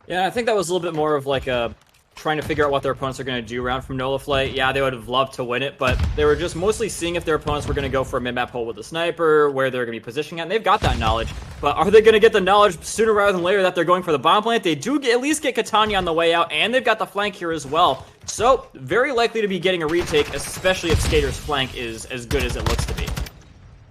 Yeah, I think that was a little bit more of like a trying to figure out what their opponents are going to do around from Nola Flight. Yeah, they would have loved to win it, but they were just mostly seeing if their opponents were going to go for a mid-map hold with a sniper, where they're going to be positioning at, and they've got that knowledge. But are they going to get the knowledge sooner rather than later that they're going for the bomb plant? They do at least get Katani on the way out, and they've got the flank here as well. So, very likely to be getting a retake, especially if Skater's flank is as good as it looks to be.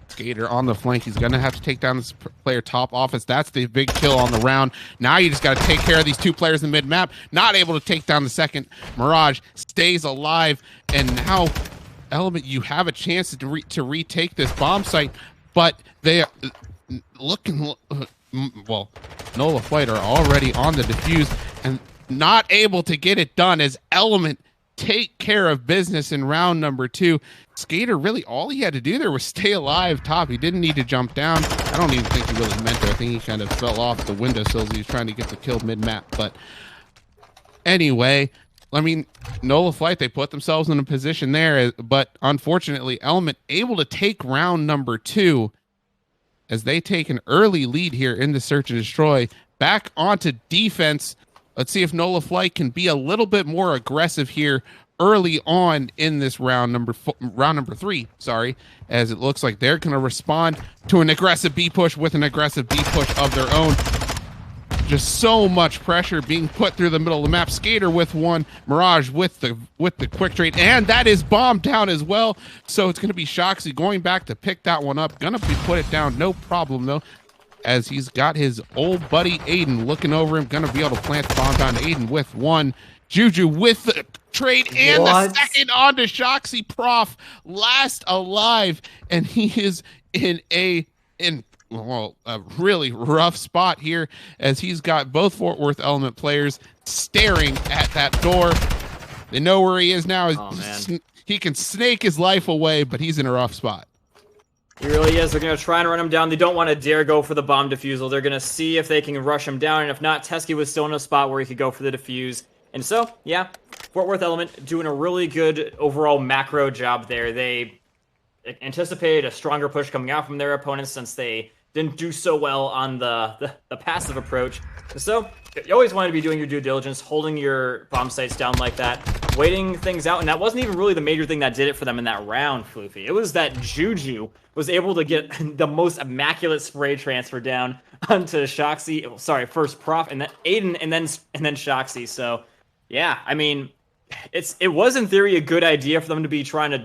Skater on the flank. He's going to have to take down this player top office. That's the big kill on the round. Now you just got to take care of these two players in mid-map. Not able to take down the second. Mirage stays alive. And now, Element, you have a chance to retake this bomb site. But they are looking... Well, Nola Flight are already on the defuse and not able to get it done as Element take care of business in round number 2. Skater, really all he had to do there was stay alive top. He didn't need to jump down. I don't even think he really meant to. I think he kind of fell off the windowsills. He was trying to get the kill mid-map. But anyway, I mean, Nola Flight, they put themselves in a position there, but unfortunately, Element able to take round number 2 as they take an early lead here in the search and destroy. Back onto defense. Let's see if Nola Flight can be a little bit more aggressive here early on in this round number 3, sorry, as it looks like they're going to respond to an aggressive B push with an aggressive B push of their own. Just so much pressure being put through the middle of the map. Skater with one, Mirage with the quick trade, and that is bombed down as well. So it's going to be Shoxy going back to pick that one up. Going to put it down, no problem though, as he's got his old buddy Aiden looking over him. Going to be able to plant the bomb down to Aiden with one. Juju with the trade and the second onto Shoxy. Prof last alive, and he is in a really rough spot here as he's got both Fort Worth Element players staring at that door. They know where he is now. Oh, he can snake his life away, but he's in a rough spot. He really is. They're going to try and run him down. They don't want to dare go for the bomb defusal. They're going to see if they can rush him down, and if not, Teskey was still in a spot where he could go for the defuse. And so, yeah, Fort Worth Element doing a really good overall macro job there. They anticipated a stronger push coming out from their opponents since they didn't do so well on the passive approach. So, you always want to be doing your due diligence, holding your bomb sites down like that, waiting things out, and that wasn't even really the major thing that did it for them in that round, Floofy. It was that Juju was able to get the most immaculate spray transfer down onto Shoxy. Sorry, first Prof, and then Aiden, and then Shoxy. So, yeah, I mean, it was in theory a good idea for them to be trying to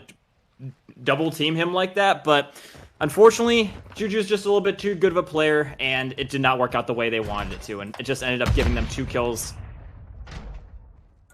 double team him like that, but unfortunately, Juju's just a little bit too good of a player, and it did not work out the way they wanted it to, and it just ended up giving them 2 kills.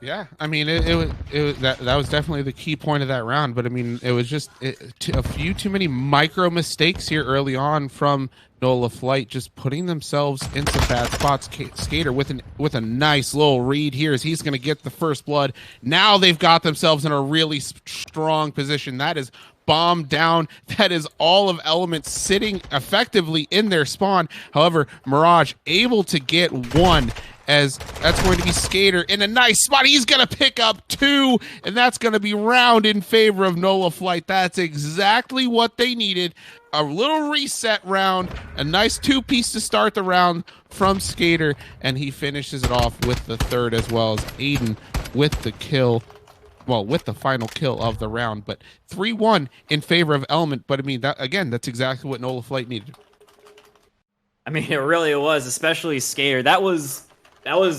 Yeah, I mean, that was definitely the key point of that round. But I mean, it was just a few too many micro mistakes here early on from Nola Flight, just putting themselves in some bad spots. Skater with a nice little read here as he's going to get the first blood. Now they've got themselves in a really strong position. That is bomb down. That is all of Element sitting effectively in their spawn. However, Mirage able to get one, as that's going to be Skater in a nice spot. He's going to pick up 2, and that's going to be round in favor of Nola Flight. That's exactly what they needed. A little reset round, a nice 2-piece to start the round from Skater, and he finishes it off with the third, as well as Aiden with the kill. Well, with the final kill of the round, but 3-1 in favor of Element. But I mean, that again, that's exactly what Nola Flight needed. I mean, it really was, especially Skater. That was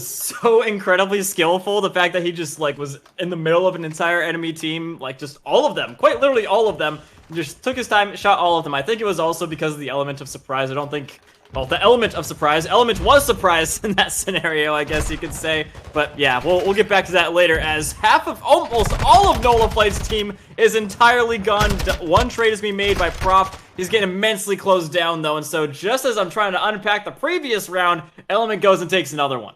so incredibly skillful. The fact that he just like was in the middle of an entire enemy team, like just all of them, quite literally all of them, just took his time, shot all of them. I think it was also because of the element of surprise. I don't think, well, the element of surprise. Element was surprised in that scenario, I guess you could say. But yeah, we'll get back to that later, as half of, almost all of Nola Flight's team is entirely gone. One trade has been made by Prof. He's getting immensely closed down, though, and so just as I'm trying to unpack the previous round, Element goes and takes another one.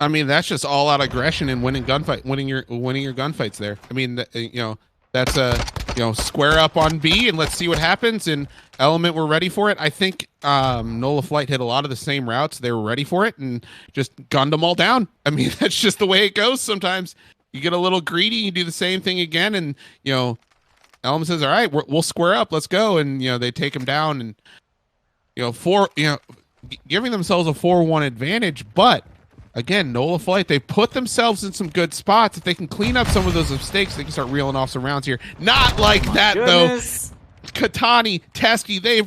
I mean, that's just all-out aggression and winning your gunfights there. I mean, that's square up on B and let's see what happens. And Element were ready for it. I think Nola Flight hit a lot of the same routes. They were ready for it and just gunned them all down. I mean, that's just the way it goes. Sometimes you get a little greedy, you do the same thing again, and Element says, "All right, we'll square up. Let's go." And they take him down, and giving themselves a 4-1 advantage. But again, Nola Flight, they put themselves in some good spots. If they can clean up some of those mistakes, they can start reeling off some rounds here. Not like that, goodness. though. Katani, Teskey, they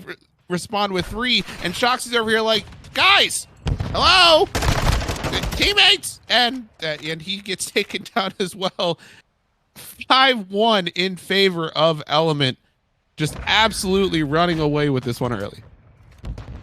respond with 3, and Shoxy's over here like, guys, hello, teammates, and he gets taken down as well. 5-1 in favor of Element, just absolutely running away with this one early.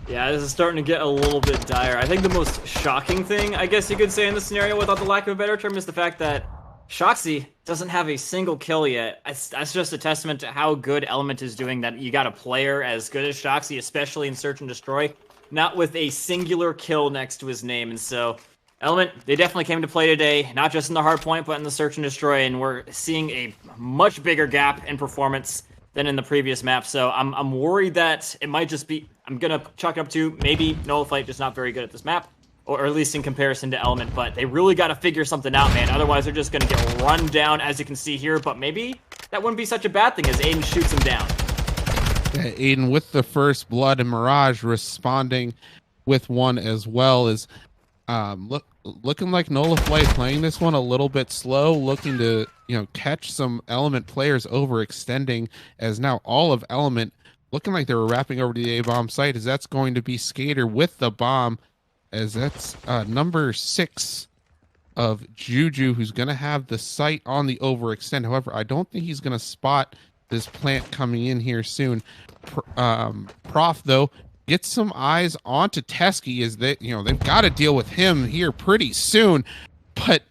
Yeah, this is starting to get a little bit dire. I think the most shocking thing, I guess you could say, in this scenario, without the lack of a better term, is the fact that Shoxy doesn't have a single kill yet. That's just a testament to how good Element is doing, that you got a player as good as Shoxy, especially in Search and Destroy, not with a singular kill next to his name. And so, Element, they definitely came to play today, not just in the hard point, but in the Search and Destroy, and we're seeing a much bigger gap in performance than in the previous map. So I'm worried that it might just be, I'm gonna chalk it up to maybe Nola Flight just not very good at this map, or at least in comparison to Element, but they really got to figure something out, man. Otherwise, they're just gonna get run down, as you can see here, but maybe that wouldn't be such a bad thing as Aiden shoots him down. Yeah, Aiden with the first blood, and Mirage responding with one as well. As looking like Nola Flight playing this one a little bit slow, looking to catch some Element players overextending, as now all of Element looking like they were wrapping over to the A-bomb site, as that's going to be Skater with the bomb, as that's number 6 of Juju, who's going to have the sight on the overextend. However, I don't think he's going to spot this plant coming in here soon. Prof, though, get some eyes onto Teskey, as they, they've got to deal with him here pretty soon. But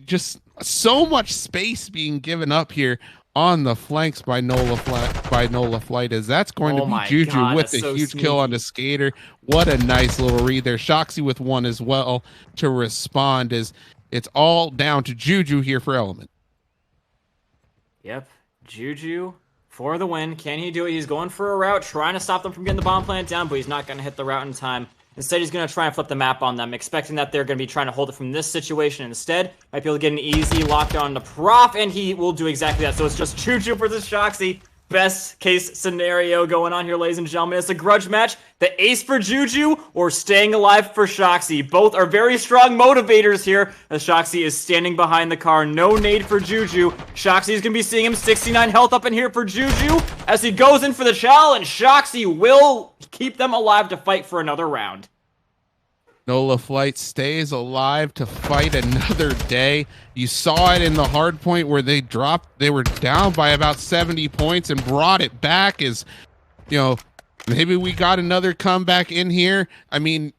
just so much space being given up here on the flanks by Nola Flight, as that's going to be Juju with a huge kill onto Skater. What a nice little read there. Shoxy with one as well to respond, as it's all down to Juju here for Element. Yep, Juju for the win. Can he do it? He's going for a route, trying to stop them from getting the bomb plant down, but he's not going to hit the route in time. Instead, he's going to try and flip the map on them, expecting that they're going to be trying to hold it from this situation instead. Might be able to get an easy lockdown to Prof, and he will do exactly that. So it's just Juju for this Shoxy. Best case scenario going on here, ladies and gentlemen. It's a grudge match. The ace for Juju or staying alive for Shoxy. Both are very strong motivators here, as Shoxy is standing behind the car. No nade for Juju. Shoxy is going to be seeing him. 69 health up in here for Juju as he goes in for the challenge. Shoxy will keep them alive to fight for another round. Nola Flight stays alive to fight another day. You saw it in the hard point where they were down by about 70 points and brought it back. As maybe we got another comeback in here. I mean,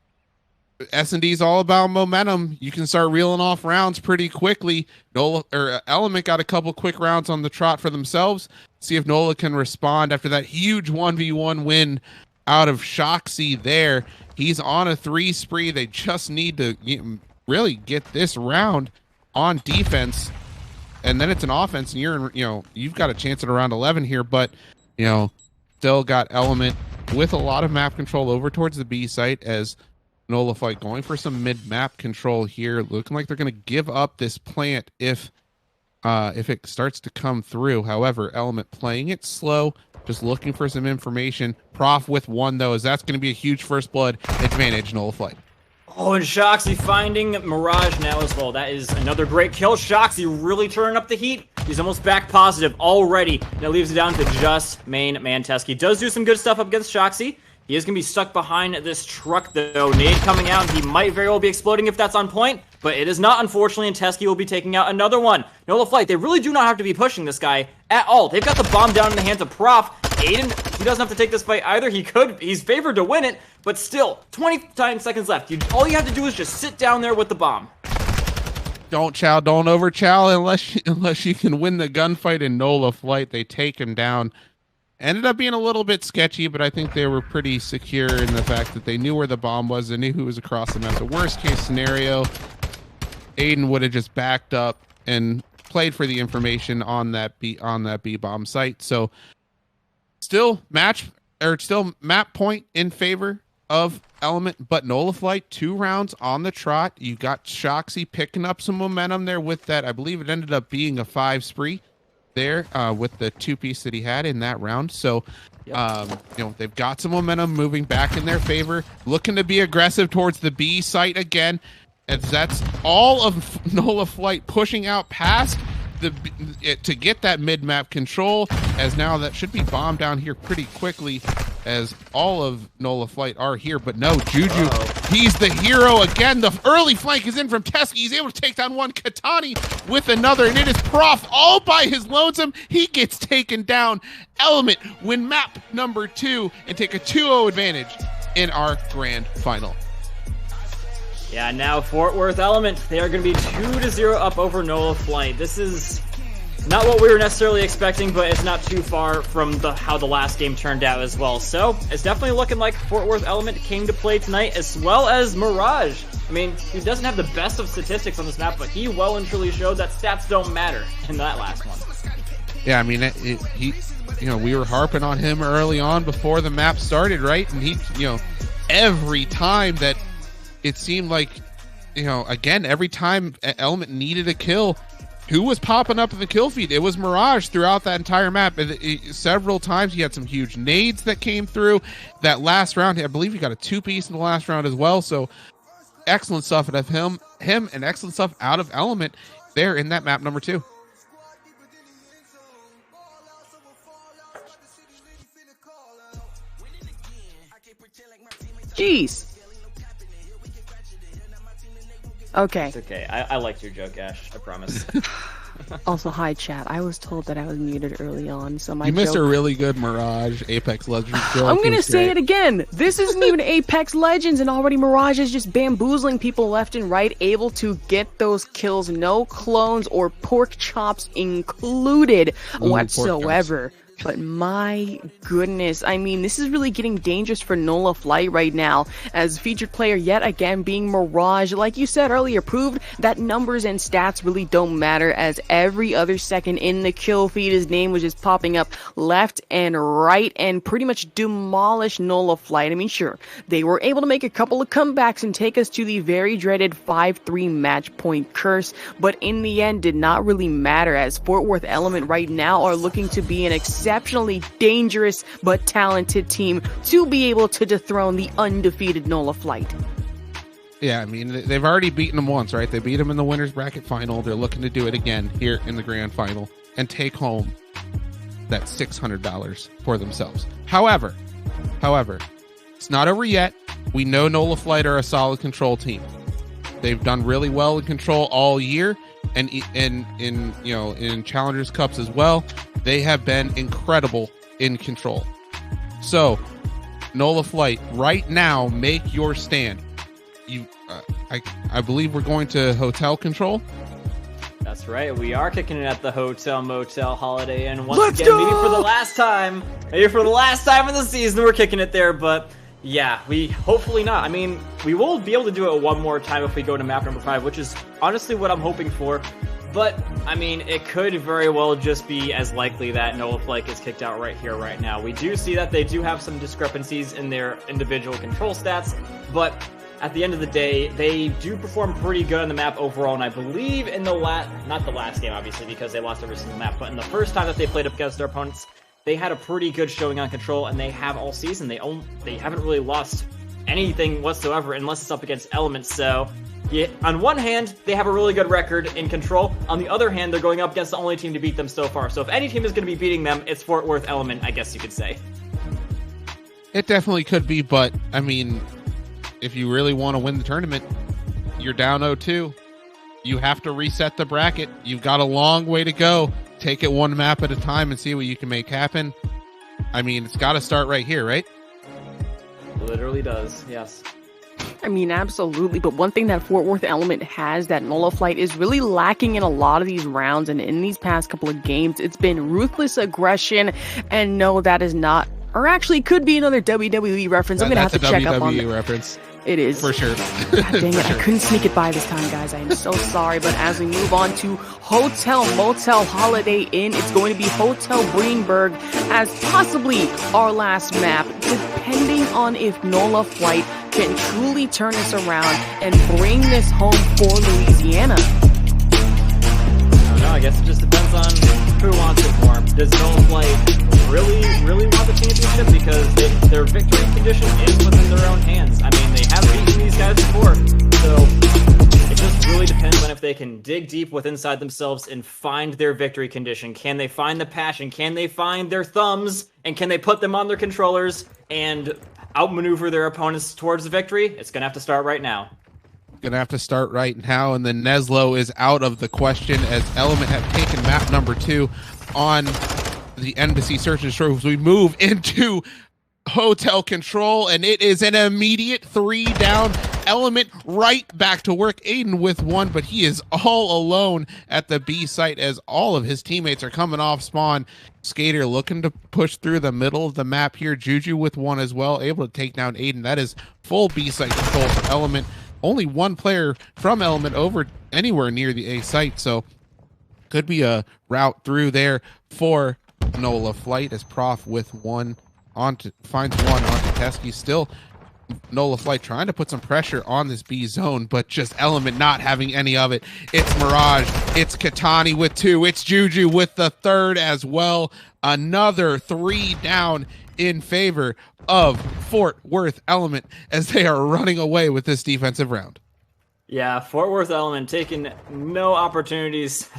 S&D's all about momentum. You can start reeling off rounds pretty quickly. Nola or Element got a couple quick rounds on the trot for themselves. See if Nola can respond after that huge 1v1 win out of Shoxy there. He's on a 3 spree. They just need to really get this round on defense, and then it's an offense, and you've got a chance at around 11 here, but still got Element with a lot of map control over towards the B site as Nola Flight going for some mid-map control here, looking like they're going to give up this plant if it starts to come through. However, Element playing it slow, just looking for some information. Prof with 1 though, as that's going to be a huge first blood advantage. Nola Flight. Oh, and Shoxy finding Mirage now as well. That is another great kill. Shoxy really turning up the heat. He's almost back positive already. That leaves it down to just main Manteski. Does do some good stuff up against Shoxy. He is going to be stuck behind this truck, though. Nade coming out, and he might very well be exploding if that's on point, but it is not, unfortunately, and Teskey will be taking out another one. Nola Flight, they really do not have to be pushing this guy at all. They've got the bomb down in the hands of Prof. Aiden, he doesn't have to take this fight either. He's favored to win it, but still, 29 seconds left. All you have to do is just sit down there with the bomb. Don't over chow unless you can win the gunfight in Nola Flight. They take him down. Ended up being a little bit sketchy, but I think they were pretty secure in the fact that they knew where the bomb was. They knew who was across the map. The worst case scenario, Aiden would have just backed up and played for the information on that B bomb site. So still map point in favor of Element, but Nola Flight 2 rounds on the trot. You got Shoxy picking up some momentum there with that. I believe it ended up being a 5 spree there with the 2-piece that he had in that round. So they've got some momentum moving back in their favor, looking to be aggressive towards the B site again, as that's all of Nola Flight pushing out past to get that mid-map control, as now that should be bombed down here pretty quickly, as all of Nola Flight are here. But no, Juju, he's the hero again. The early flank is in from Teskey. He's able to take down one. Katani with another, and it is Prof all by his lonesome. He gets taken down. Element win map number 2 and take a 2-0 advantage in our grand final. Yeah, now Fort Worth Element, they are going to be 2-0 up over Nola Flight. This is not what we were necessarily expecting, but it's not too far from how the last game turned out as well. So it's definitely looking like Fort Worth Element came to play tonight, as well as Mirage. I mean, he doesn't have the best of statistics on this map, but he well and truly showed that stats don't matter in that last one. Yeah, I mean, we were harping on him early on before the map started, right? And he, every time that it seemed like, again, every time Element needed a kill, who was popping up in the kill feed? It was Mirage throughout that entire map. Several times he had some huge nades that came through. That last round, I believe he got a 2-piece in the last round as well. So excellent stuff out of him and excellent stuff out of Element there in that map number 2. Jeez. Okay. It's okay. I liked your joke, Ash. I promise. Also, hi, chat. I was told that I was muted early on, so you missed a really good Mirage Apex Legends joke. I'm gonna say it again. This isn't even Apex Legends, and already Mirage is just bamboozling people left and right, able to get those kills. No clones or pork chops included whatsoever. But my goodness, I mean, this is really getting dangerous for Nola Flight right now, as featured player yet again being Mirage. Like you said earlier, proved that numbers and stats really don't matter, as every other second in the kill feed, his name was just popping up left and right and pretty much demolished Nola Flight. I mean, sure, they were able to make a couple of comebacks and take us to the very dreaded 5-3 match point curse, but in the end did not really matter, as Fort Worth Element right now are looking to be an exceptionally dangerous but talented team to be able to dethrone the undefeated Nola Flight. Yeah, I mean, they've already beaten them once, right? They beat them in the winner's bracket final. They're looking to do it again here in the grand final and take home that $600 for themselves. However, it's not over yet. We know Nola Flight are a solid control team. They've done really well in control all year, and in Challengers Cups as well. They have been incredible in control. So, Nola Flight, right now, make your stand. I believe we're going to hotel control. That's right. We are kicking it at the Hotel Motel Holiday Inn once again. Maybe for the last time. Maybe for the last time of the season, we're kicking it there. But yeah, we hopefully not. I mean, we will be able to do it one more time if we go to map number 5, which is honestly what I'm hoping for. But, I mean, it could very well just be as likely that Nola Flight gets kicked out right here, right now. We do see that they do have some discrepancies in their individual control stats, but at the end of the day, they do perform pretty good on the map overall, and I believe in the not the last game, obviously, because they lost every single map, but in the first time that they played up against their opponents, they had a pretty good showing on control, and they have all season. They haven't really lost anything whatsoever unless it's up against Elements, so yeah, on one hand, they have a really good record in control. On the other hand, they're going up against the only team to beat them so far. So if any team is going to be beating them, it's Fort Worth Element, I guess you could say. It definitely could be, but I mean, if you really want to win the tournament, you're down 0-2. You have to reset the bracket. You've got a long way to go. Take it one map at a time and see what you can make happen. I mean, it's got to start right here, right? Literally does, yes. I mean, absolutely. But one thing that Fort Worth Element has that Nola Flight is really lacking in a lot of these rounds and in these past couple of games, it's been ruthless aggression. And no, that is not, or actually could be another WWE reference. I'm going to have to check up on WWE reference. It is. For sure. God dang it, I couldn't sneak it by this time, guys. I am so sorry. But as we move on to Hotel Motel Holiday Inn, it's going to be Hotel Greenberg as possibly our last map, depending on if Nola Flight can truly turn this around and bring this home for Louisiana. I don't know, I guess it just depends on who wants it more. Does Nola Flight really want the championship? Because their victory condition is within their own hands. I mean, they have beaten these guys before, so it just really depends on if they can dig deep inside themselves and find their victory condition. Can they find the passion? Can they find their thumbs? And can they put them on their controllers and outmaneuver their opponents towards the victory? It's going to have to start right now. Gonna have to start right now, and then Neslo is out of the question as Element have taken map number 2 on the Embassy Search and Destroy. We move into Hotel Control, and it is an immediate 3 down. Element right back to work. Aiden with 1, but he is all alone at the B site as all of his teammates are coming off spawn. Skater looking to push through the middle of the map here. Juju with 1 as well, able to take down Aiden. That is full B site control for Element. Only one player from Element over anywhere near the A site, so could be a route through there for Nola Flight as Prof with 1 finds 1 onto Teskey. Still Nola Flight trying to put some pressure on this B zone, but just Element not having any of it. It's Mirage, it's Katani with 2, it's Juju with the 3rd as well. Another 3 down in favor of Fort Worth Element as they are running away with this defensive round. Yeah, Fort Worth Element wasting no opportunities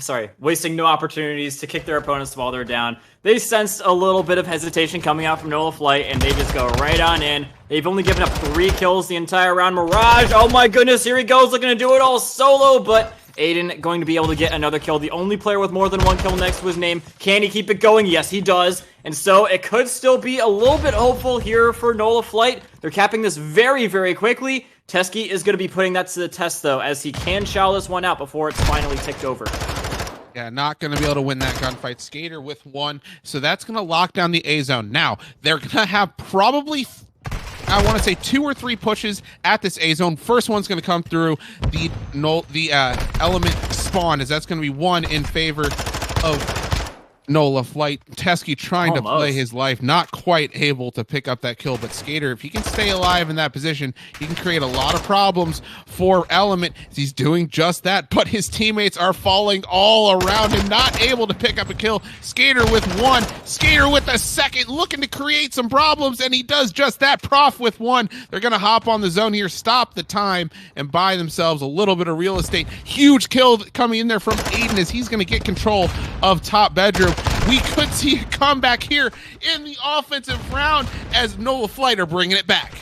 to kick their opponents while they're down. They sensed a little bit of hesitation coming out from Nola Flight, and they just go right on in. They've only given up 3 kills the entire round. Mirage, oh my goodness, here he goes, looking to do it all solo, but Aiden going to be able to get another kill. The only player with more than 1 kill next to his name. Can he keep it going? Yes, he does. And so it could still be a little bit hopeful here for Nola Flight. They're capping this very, very quickly. Teskey is going to be putting that to the test, though, as he can chow this one out before it's finally ticked over. Yeah, not going to be able to win that gunfight. Skater with 1, so that's going to lock down the A zone. Now, they're going to have probably, I want to say 2 or 3 pushes at this A zone. First one's going to come through the Element spawn, as that's going to be 1 in favor of Nola Flight. Teskey trying to play his life, not quite able to pick up that kill, but Skater, if he can stay alive in that position, he can create a lot of problems for Element. He's doing just that, but his teammates are falling all around him, not able to pick up a kill. Skater with 1, Skater with the 2nd, looking to create some problems, and he does just that. Prof with 1. They're going to hop on the zone here, stop the time, and buy themselves a little bit of real estate. Huge kill coming in there from Aiden as he's going to get control of top bedroom. We could see a comeback here in the offensive round as Nola Flight are bringing it back.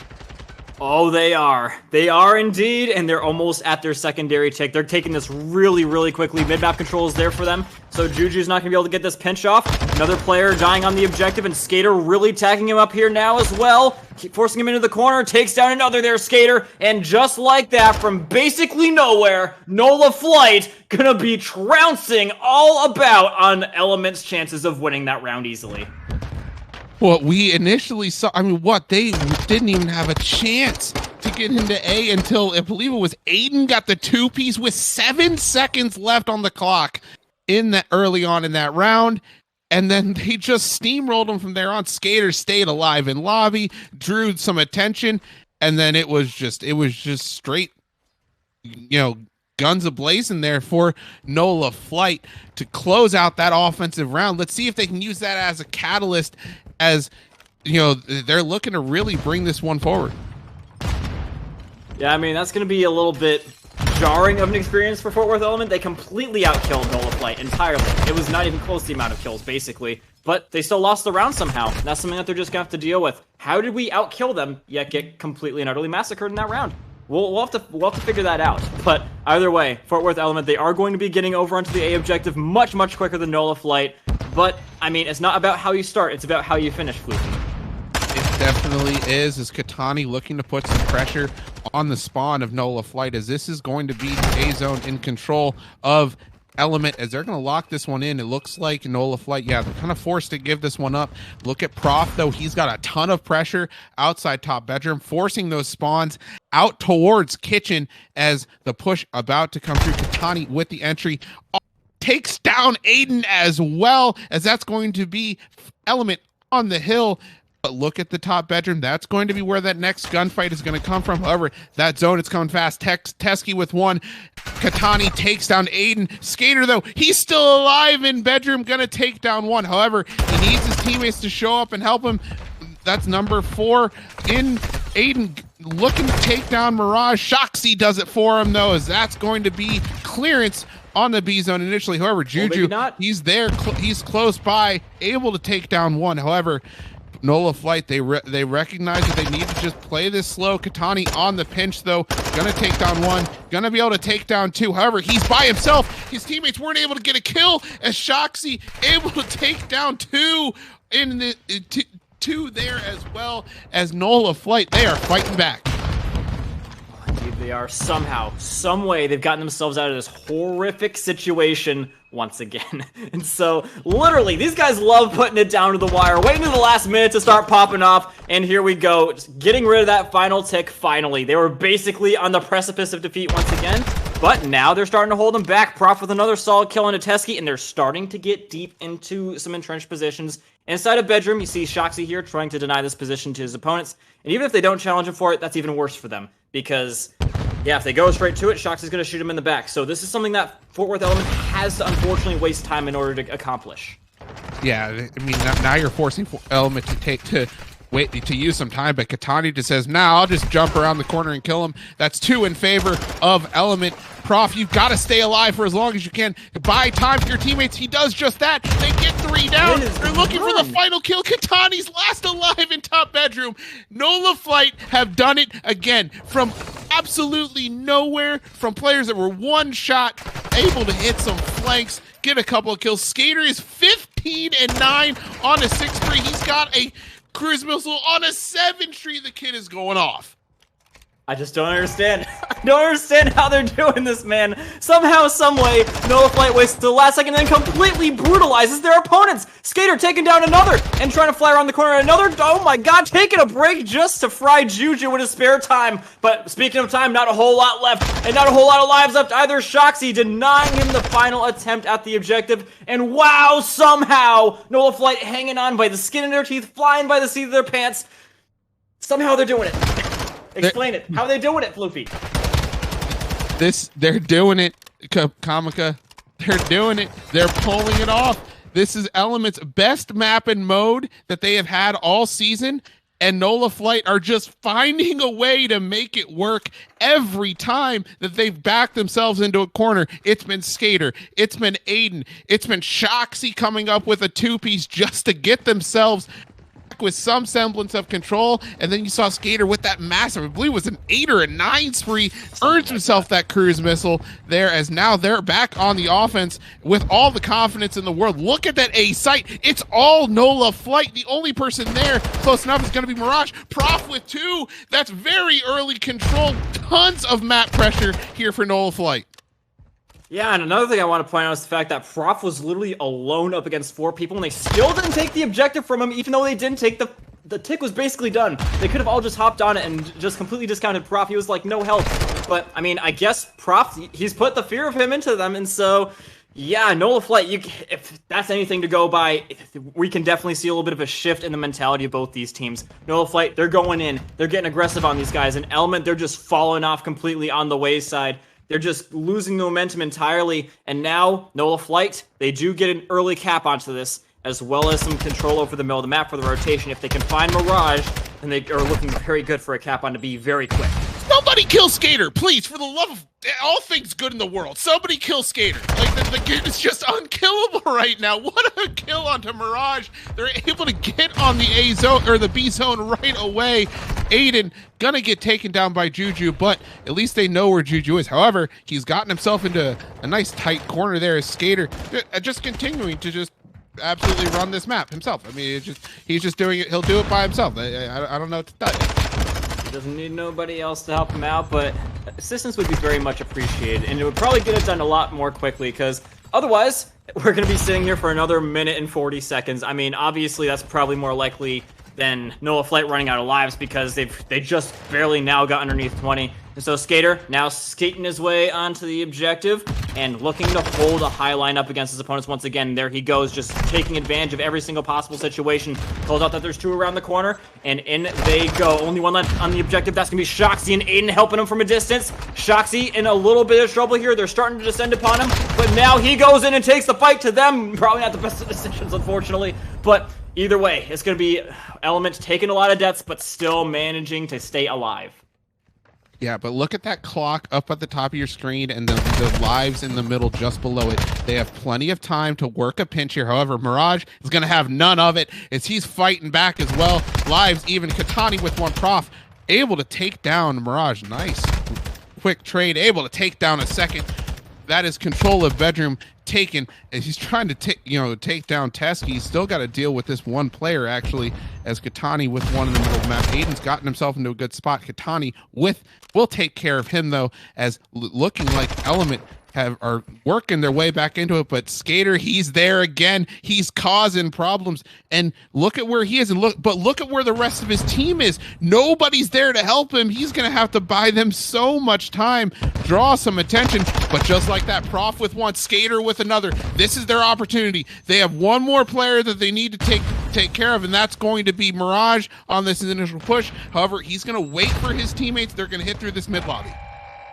Oh, they are. They are indeed, and they're almost at their secondary tick. They're taking this really, really quickly. Mid-map control is there for them, so Juju's not going to be able to get this pinch off. Another player dying on the objective, and Skater really tagging him up here now as well. Keep forcing him into the corner, takes down another there, Skater, and just like that, from basically nowhere, Nola Flight gonna be trouncing all about on Element's chances of winning that round easily. What we initially saw, I mean, they didn't even have a chance to get into A until, I believe it was Aiden got the 2-piece with 7 seconds left on the clock in that early on in that round. And then they just steamrolled him from there on. Skater stayed alive in lobby, drew some attention, and then it was just straight, guns ablazing there for Nola Flight to close out that offensive round. Let's see if they can use that as a catalyst, as they're looking to really bring this one forward. Yeah, I mean, that's going to be a little bit jarring of an experience for Fort Worth Element. They completely outkilled Nola Flight entirely. It was not even close to the amount of kills, basically. But they still lost the round somehow. That's something that they're just going to have to deal with. How did we outkill them, yet get completely and utterly massacred in that round? We'll have to figure that out. But either way, Fort Worth Element, they are going to be getting over onto the A objective much, much quicker than Nola Flight. But, I mean, it's not about how you start, it's about how you finish, Fluky. It definitely is Katani looking to put some pressure on the spawn of Nola Flight, as this is going to be the A zone in control of Element, as they're going to lock this one in. It looks like Nola Flight, yeah, they're kind of forced to give this one up. Look at Prof, though. He's got a ton of pressure outside top bedroom, forcing those spawns out towards kitchen as the push about to come through. Katani with the entry takes down Aiden as well, as that's going to be Element on the hill. But look at the top bedroom. That's going to be where that next gunfight is going to come from. However, that zone, it's coming fast. Teskey with one. Katani takes down Aiden. Skater, though, he's still alive in bedroom, going to take down one. However, he needs his teammates to show up and help him. That's number 4 in Aiden, looking to take down Mirage. Shoxy does it for him, though, as that's going to be clearance on the B zone initially. However, Juju, he's there. He's close by, able to take down one. However, Nola Flight, they recognize that they need to just play this slow. Katani on the pinch, though, gonna take down one, gonna be able to take down two. However, he's by himself. His teammates weren't able to get a kill, as Shoxy able to take down two in the two there, as well as Nola Flight. They are fighting back. Indeed, they are. Somehow, some way, they've gotten themselves out of this horrific situation once again. And so, literally, these guys love putting it down to the wire, waiting to the last minute to start popping off, and here we go, just getting rid of that final tick finally. They were basically on the precipice of defeat once again, but now they're starting to hold them back. Prof with another solid kill into Teskey, and they're starting to get deep into some entrenched positions. Inside a bedroom, you see Shoxy here trying to deny this position to his opponents, and even if they don't challenge him for it, that's even worse for them, because yeah, if they go straight to it, Shoxy's going to shoot him in the back. So this is something that Fort Worth Element has to unfortunately waste time in order to accomplish. Yeah, I mean, now you're forcing Element to wait to use some time, but Katani just says, nah, I'll just jump around the corner and kill him. That's 2 in favor of Element. Prof, you've got to stay alive for as long as you can. Buy time for your teammates. He does just that. They get 3 down. They're looking for the final kill. Katani's last alive in top bedroom. Nola Flight have done it again from absolutely nowhere, from players that were one shot, able to hit some flanks, get a couple of kills. Skater is 15-9 on a 6-3. He's got a cruise missile on a 7-3. The kid is going off. I just don't understand. I don't understand how they're doing this, man. Somehow, someway, Nola Flight waits the last second and then completely brutalizes their opponents. Skater taking down another and trying to fly around the corner at another. Oh my god, taking a break just to fry Juju with his spare time. But speaking of time, not a whole lot left and not a whole lot of lives left either. Shoxy denying him the final attempt at the objective. And wow, somehow, Nola Flight hanging on by the skin of their teeth, flying by the seat of their pants. Somehow they're doing it. Explain it. How are they doing it, Floofy? They're doing it, Comica. They're doing it. They're pulling it off. This is Element's best map and mode that they have had all season, and Nola Flight are just finding a way to make it work every time that they've backed themselves into a corner. It's been Skater. It's been Aiden. It's been Shoxy coming up with a 2-piece just to get themselves with some semblance of control, and then you saw Skater with that massive, I believe it was an 8 or a 9 spree, earns himself that cruise missile there, as now they're back on the offense with all the confidence in the world. Look at that A site. It's all NOLA Flight. The only person there close enough is going to be Mirage. Prof with 2. That's very early control. Tons of map pressure here for NOLA Flight. Yeah, and another thing I want to point out is the fact that Prof was literally alone up against 4 people, and they still didn't take the objective from him, even though they didn't take the tick was basically done. They could have all just hopped on it and just completely discounted Prof. He was like, no help. But, I mean, I guess Prof, he's put the fear of him into them, and so, yeah, NOLA Flight, if that's anything to go by, we can definitely see a little bit of a shift in the mentality of both these teams. NOLA Flight, they're going in, they're getting aggressive on these guys, and Element, they're just falling off completely on the wayside. They're just losing the momentum entirely, and now, NOLA Flight, they do get an early cap onto this, as well as some control over the middle of the map for the rotation. If they can find Mirage, then they are looking very good for a cap on to be very quick. Somebody kill Skater, please, for the love of all things good in the world. Somebody kill Skater. Like, the kid is just unkillable right now. What a kill onto Mirage. They're able to get on the A zone, or the B zone right away. Aiden gonna get taken down by Juju, but at least they know where Juju is. However, he's gotten himself into a nice tight corner there as Skater, just continuing to just absolutely run this map himself. I mean, he's just doing it. He'll do it by himself. I don't know what to tell you. He doesn't need nobody else to help him out, but assistance would be very much appreciated, and it would probably get it done a lot more quickly, because otherwise, we're going to be sitting here for another minute and 40 seconds. I mean, obviously, that's probably more likely than NOLA Flight running out of lives, because they just barely now got underneath 20. And so Skater now skating his way onto the objective and looking to hold a high line up against his opponents once again. There he goes, just taking advantage of every single possible situation. Calls out that there's 2 around the corner, and in they go. Only one left on the objective. That's going to be Shoxy and Aiden helping him from a distance. Shoxy in a little bit of trouble here. They're starting to descend upon him, but now he goes in and takes the fight to them. Probably not the best of decisions, unfortunately, but either way, it's going to be Element taking a lot of deaths, but still managing to stay alive. Yeah, but look at that clock up at the top of your screen and the lives in the middle just below it. They have plenty of time to work a pinch here. However, Mirage is going to have none of it as he's fighting back as well. Lives, even Katani with 1 Prof, able to take down Mirage. Nice quick trade, able to take down a second. That is control of bedroom taken as he's trying to take down Teske. He's still got to deal with this one player, actually, as Katani with 1 in the middle of the map. Aiden's gotten himself into a good spot. Katani will take care of him, though, as looking like Element are working their way back into it, but Skater, he's there again. He's causing problems, and look at where he is, and look at where the rest of his team is. Nobody's there to help him. He's gonna have to buy them so much time, draw some attention, but just like that, Prof with 1, Skater with another. This is their opportunity. They have 1 more player that they need to take care of, and that's going to be Mirage on this initial push. However, he's gonna wait for his teammates. They're gonna hit through this mid lobby.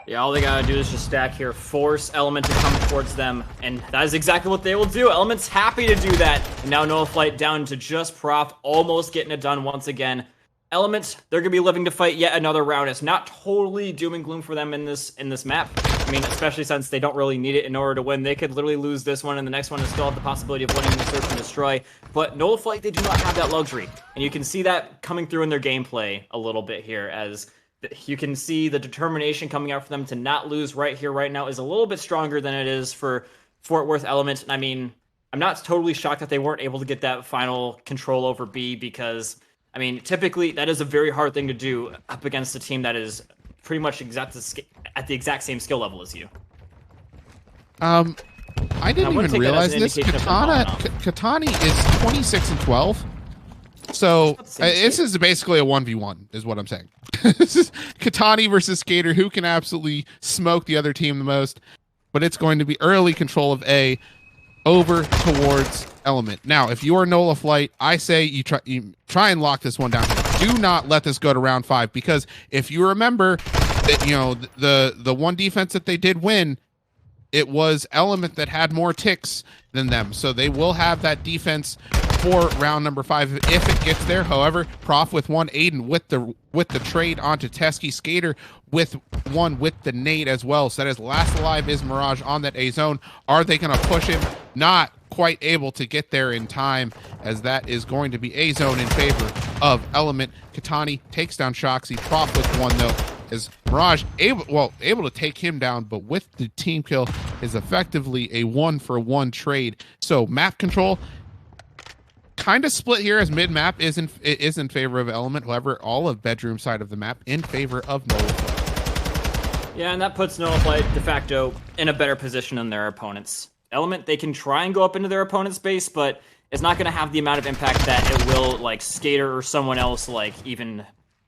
Yeah, all they gotta do is just stack here, force Element to come towards them, and that is exactly what they will do. Element's happy to do that, and now NOLA Flight down to just Prof, almost getting it done once again. Element, they're gonna be living to fight yet another round. It's not totally doom and gloom for them in this map. I mean, especially since they don't really need it in order to win. They could literally lose this one, and the next one and still have the possibility of winning the Search and Destroy. But NOLA Flight, they do not have that luxury, and you can see that coming through in their gameplay a little bit here, as you can see the determination coming out for them to not lose right here, right now, is a little bit stronger than it is for Fort Worth Element. And I mean, I'm not totally shocked that they weren't able to get that final control over B, because, I mean, typically that is a very hard thing to do up against a team that is pretty much at the exact same skill level as you. I didn't even realize this. Katani is 26 and 12. So this is basically a 1v1 is what I'm saying. This is Katani versus Skater, who can absolutely smoke the other team the most, but it's going to be early control of A over towards Element. Now, if you are NOLA Flight, I say you try and lock this one down. Do not let this go to round 5, because if you remember that, the one defense that they did win, it was Element that had more ticks than them. So they will have that defense for round number 5 if it gets there. However, Prof with one, Aiden with the trade onto Teskey, Skater with one with the nade as well. So that is last alive is Mirage on that A zone. Are they going to push him? Not quite able to get there in time, as that is going to be A zone in favor of Element. Katani takes down Shoxy. Prof with one though, is Mirage able to take him down, but with the team kill is effectively a 1-for-1 trade. So map control kind of split here, as mid map is in favor of Element. However, all of bedroom side of the map in favor of Nullify. Yeah, and that puts Nullify de facto in a better position than their opponents. Element, they can try and go up into their opponent's base, but it's not going to have the amount of impact that it will like Skater or someone else, like even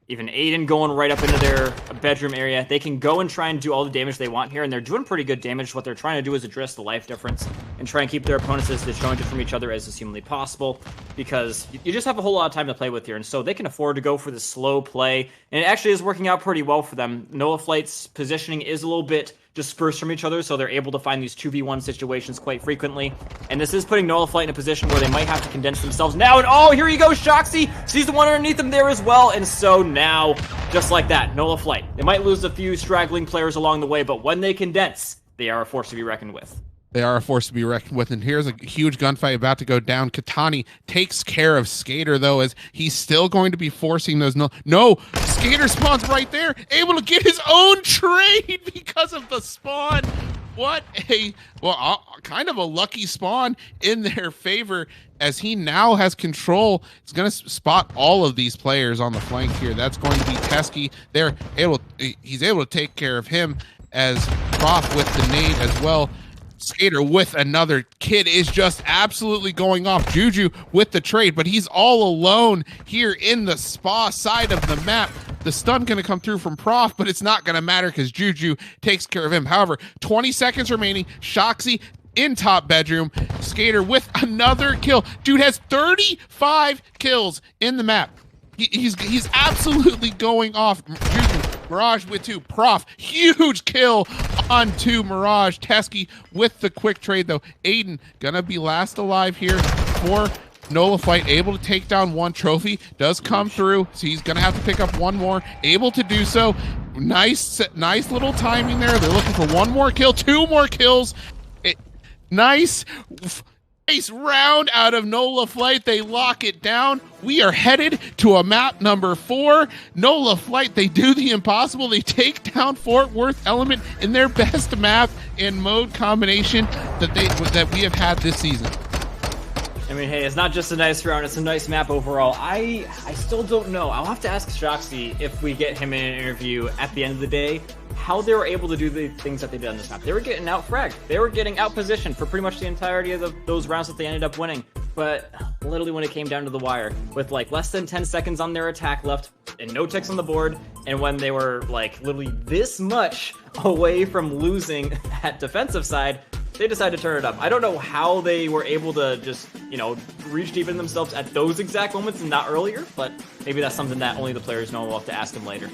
Aiden going right up into their bedroom area. They can go and try and do all the damage they want here, and they're doing pretty good damage. What they're trying to do is address the life difference and try and keep their opponents as disjointed from each other as is humanly possible, because you just have a whole lot of time to play with here, and so they can afford to go for the slow play, and it actually is working out pretty well for them. Noah Flight's positioning is a little bit dispersed from each other, so they're able to find these 2v1 situations quite frequently, and this is putting Noah Flight in a position where they might have to condense themselves now, and oh, here you go, Shoxy sees the one underneath them there as well, and so now, just like that, Noah Flight, they might lose a few straggling players along the way, but when they condense, they are a force to be reckoned with. They are a force to be reckoned with, and here's a huge gunfight about to go down. Katani takes care of Skater, though, as he's still going to be forcing those. No, Skater spawns right there, able to get his own trade because of the spawn. What a, kind of a lucky spawn in their favor, as he now has control. He's going to spot all of these players on the flank here. That's going to be Teskey. He's able to take care of him, as Prof with the nade as well. Skater with another. Kid is just absolutely going off. Juju with the trade, but he's all alone here in the spa side of the map. The stun going to come through from Prof, but it's not going to matter because Juju takes care of him. However, 20 seconds remaining. Shoxy in top bedroom. Skater with another kill. Dude has 35 kills in the map. He's absolutely going off. Juju, Mirage with 2. Prof, huge kill on 2. Mirage. Teskey with the quick trade, though. Aiden gonna be last alive here for Nola Fight. Able to take down 1 trophy. Does come through, so he's gonna have to pick up 1 more. Able to do so. Nice little timing there. They're looking for 1 more kill, 2 more kills. Nice round out of Nola Flight. They lock it down. We are headed to a map number 4. Nola Flight, they do the impossible. They take down Fort Worth Element in their best map and mode combination that we have had this season. I mean, hey, it's not just a nice round, it's a nice map overall. I still don't know. I'll have to ask Shoxy if we get him in an interview at the end of the day, how they were able to do the things that they did on this map. They were getting out-fragged. They were getting out-positioned for pretty much the entirety of those rounds that they ended up winning. But literally when it came down to the wire, with like less than 10 seconds on their attack left and no ticks on the board, and when they were like literally this much away from losing that defensive side, they decided to turn it up. I don't know how they were able to just, reach deep in themselves at those exact moments and not earlier, but maybe that's something that only the players know. We'll have to ask them later.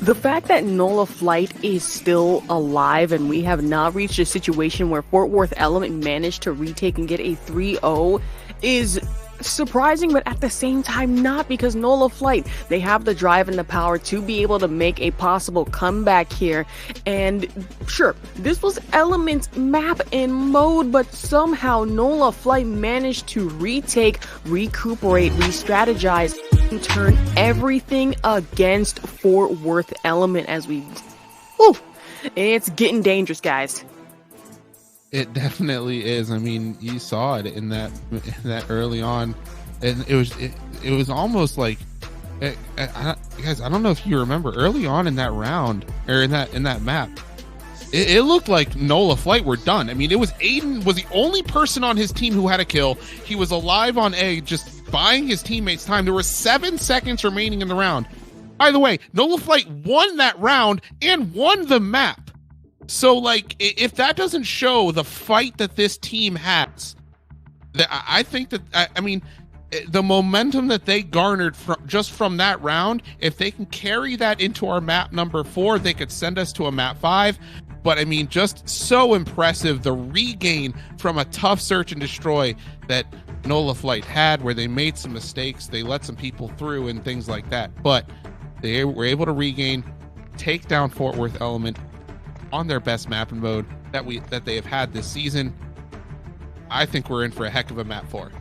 The fact that Nola Flight is still alive and we have not reached a situation where Fort Worth Element managed to retake and get a 3-0 is surprising, but at the same time not, because Nola Flight, they have the drive and the power to be able to make a possible comeback here. And sure, this was Element's map and mode, but somehow Nola Flight managed to retake, recuperate, re-strategize, and turn everything against Fort Worth Element as it's getting dangerous, guys. It definitely is. I mean, you saw it in that early on, and it was almost like, guys, I don't know if you remember early on in that round or in that map, it looked like Nola Flight were done. I mean, it was Aiden was the only person on his team who had a kill. He was alive on A, just buying his teammates time. There were 7 seconds remaining in the round. By the way, Nola Flight won that round and won the map. So, like, if that doesn't show the fight that this team has, I think that, I mean, the momentum that they garnered from that round, if they can carry that into our map number 4, they could send us to a map 5. But, I mean, just so impressive, the regain from a tough search and destroy that Nola Flight had, where they made some mistakes, they let some people through and things like that. But they were able to regain, take down Fort Worth Element on their best map and mode that they have had this season. I think we're in for a heck of a map 4.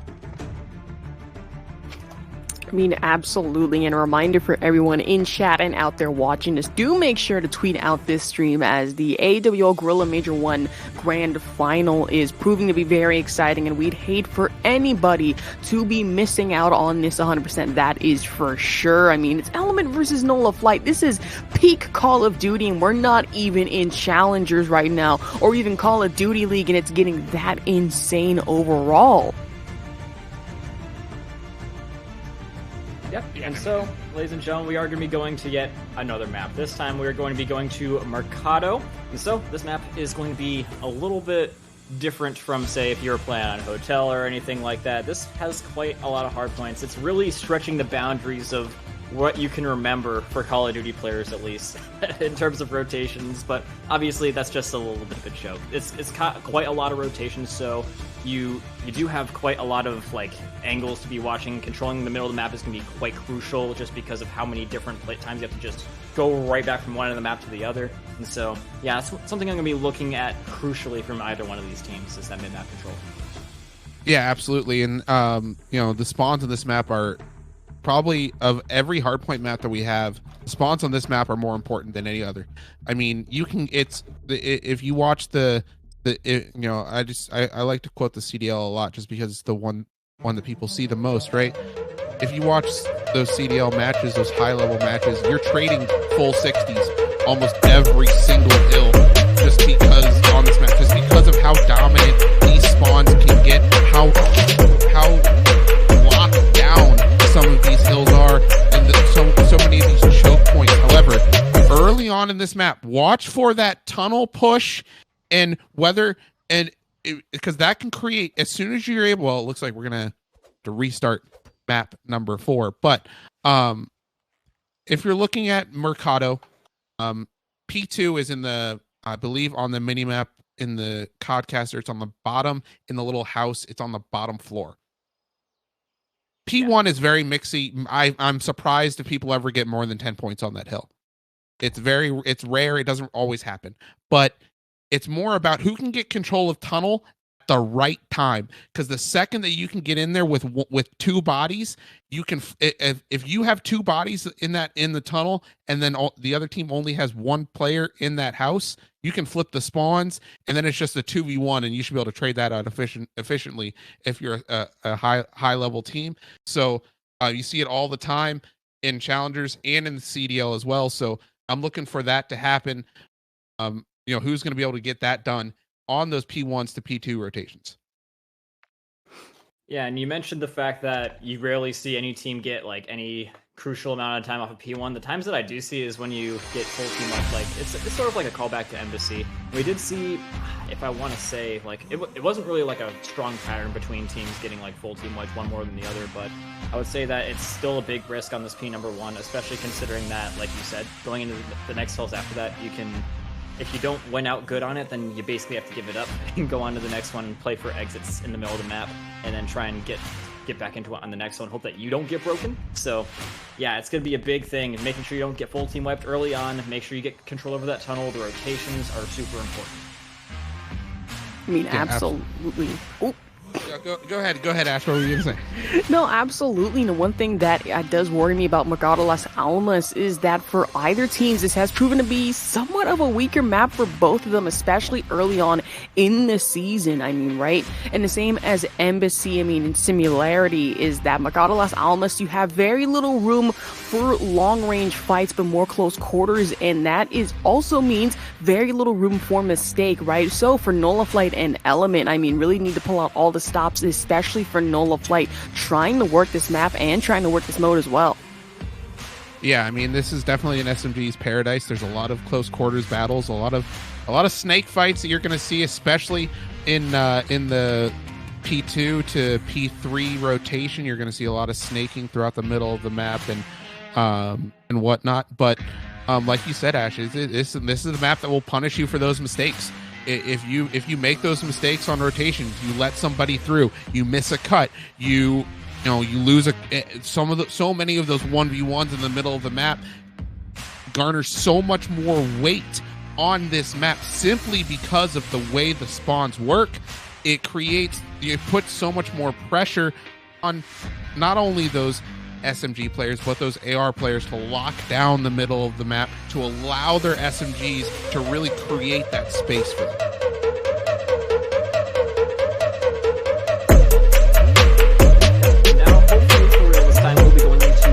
I mean, absolutely. And a reminder for everyone in chat and out there watching this, do make sure to tweet out this stream, as the AWL Grilla Major 1 Grand Final is proving to be very exciting, and we'd hate for anybody to be missing out on this 100%. That is for sure. I mean, it's Element versus Nola Flight. This is peak Call of Duty, and we're not even in Challengers right now, or even Call of Duty League, and it's getting that insane overall. Yep, and so, ladies and gentlemen, we are going to be going to yet another map. This time we are going to be going to Mercado. And so, this map is going to be a little bit different from, say, if you were playing on a hotel or anything like that. This has quite a lot of hard points. It's really stretching the boundaries of what you can remember for Call of Duty players, at least, in terms of rotations, but obviously that's just a little bit of a joke. It's quite a lot of rotations, so you do have quite a lot of like angles to be watching. Controlling the middle of the map is going to be quite crucial, just because of how many different play times you have to just go right back from one end of the map to the other. And so, yeah, it's something I'm going to be looking at crucially from either one of these teams, is that mid-map control. Yeah, absolutely. And the spawns on this map are probably, of every hardpoint map that we have, the spawns on this map are more important than any other. I mean, if you watch I like to quote the CDL a lot, just because it's the one that people see the most, right? If you watch those CDL matches, those high level matches, you're trading full 60s almost every single hill, just because on this map, just because of how dominant these spawns can get, how locked down some of these hills are, and so many of these choke points. However, early on in this map, watch for that tunnel push, and because that can create, as soon as you're able, well, it looks like we're gonna have to restart map number 4, but if you're looking at Mercado, P2 is in the, I believe, on the mini map in the Codcaster, it's on the bottom in the little house, it's on the bottom floor. P1 is very mixy. I'm surprised if people ever get more than 10 points on that hill. It's rare. It doesn't always happen, but it's more about who can get control of tunnel at the right time. Because the second that you can get in there with 2 bodies, you can, if you have 2 bodies in the tunnel, and then the other team only has 1 player in that house, you can flip the spawns, and then it's just a 2v1, and you should be able to trade that out efficiently if you're a high level team. So you see it all the time in Challengers and in the CDL as well. So I'm looking for that to happen. Who's going to be able to get that done on those P1s to P2 rotations? Yeah, and you mentioned the fact that you rarely see any team get like any crucial amount of time off of P1. The times that I do see is when you get full team up. Like it's sort of like a callback to Embassy. We did see, if I want to say, like it wasn't really like a strong pattern between teams getting like full team wipes, one more than the other, but I would say that it's still a big risk on this P number 1, especially considering that, like you said, going into the next hills after that, you can, if you don't win out good on it, then you basically have to give it up and go on to the next one and play for exits in the middle of the map, and then try and get back into it on the next one, hope that you don't get broken. So yeah, it's going to be a big thing, and making sure you don't get full team wiped early on, make sure you get control over that tunnel. The rotations are super important. I mean, absolutely. Oh. Yeah, go ahead, Ash. What were you gonna say? No, absolutely. And one thing that does worry me about Mercado Las Almas is that for either teams, this has proven to be somewhat of a weaker map for both of them, especially early on in the season. I mean, right? And the same as Embassy, I mean, in similarity is that Mercado Las Almas, you have very little room for long-range fights, but more close quarters, and that is also means very little room for mistake, right? So for Nola Flight and Element, I mean, really need to pull out all the stops, especially for Nola Flight, trying to work this map and trying to work this mode as well. Yeah, I mean, this is definitely an SMG's paradise. There's a lot of close quarters battles, a lot of snake fights that you're going to see, especially in the P2 to P3 rotation. You're going to see a lot of snaking throughout the middle of the map and whatnot. But like you said, Ash, this is the map that will punish you for those mistakes. if you make those mistakes on rotations, you let somebody through, you miss a cut, you lose so many of those 1v1s in the middle of the map, garner so much more weight on this map simply because of the way the spawns work. It puts so much more pressure on not only those SMG players, but those AR players to lock down the middle of the map, to allow their SMGs to really create that space for them. Now, hopefully for real this time, we'll be going into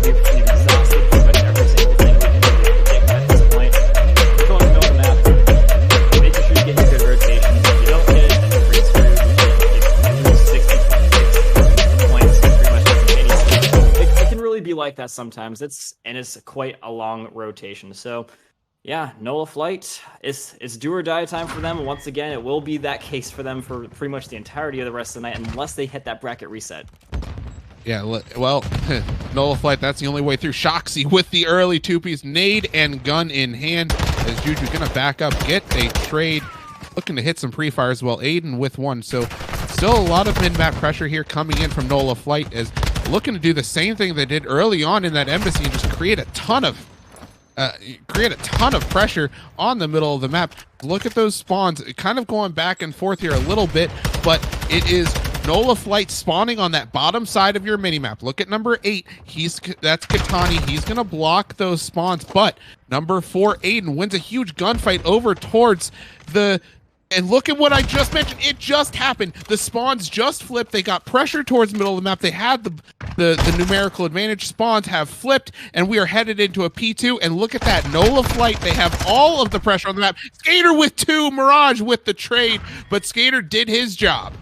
we've exhausted pretty much every single thing we can predict at this point. We're going to know the map, making sure you get your good rotations. If you don't get it, then you're pretty screwed. You lose 60 points, pretty much any stage. It can really be like that sometimes. It's quite a long rotation. So yeah, Nola Flight, it's do or die time for them. Once again, it will be that case for them for pretty much the entirety of the rest of the night unless they hit that bracket reset. Yeah, well, Nola Flight, that's the only way through. Shoxy with the early two-piece nade and gun in hand as Juju gonna back up, get a trade, looking to hit some pre-fires, while Aiden with one. So still a lot of mid-map pressure here coming in from Nola Flight, as looking to do the same thing they did early on in that embassy and just create a ton of pressure on the middle of the map. Look at those spawns, kind of going back and forth here a little bit, but it is Nola Flight spawning on that bottom side of your minimap. Look at number 8. That's Katani. He's going to block those spawns, but number 4, Aiden, wins a huge gunfight over towards the... And look at what I just mentioned. It just happened. The spawns just flipped. They got pressure towards the middle of the map. They had the numerical advantage. Spawns have flipped, and we are headed into a P2. And look at that. Nola Flight, they have all of the pressure on the map. Skater with 2, Mirage with the trade, but Skater did his job.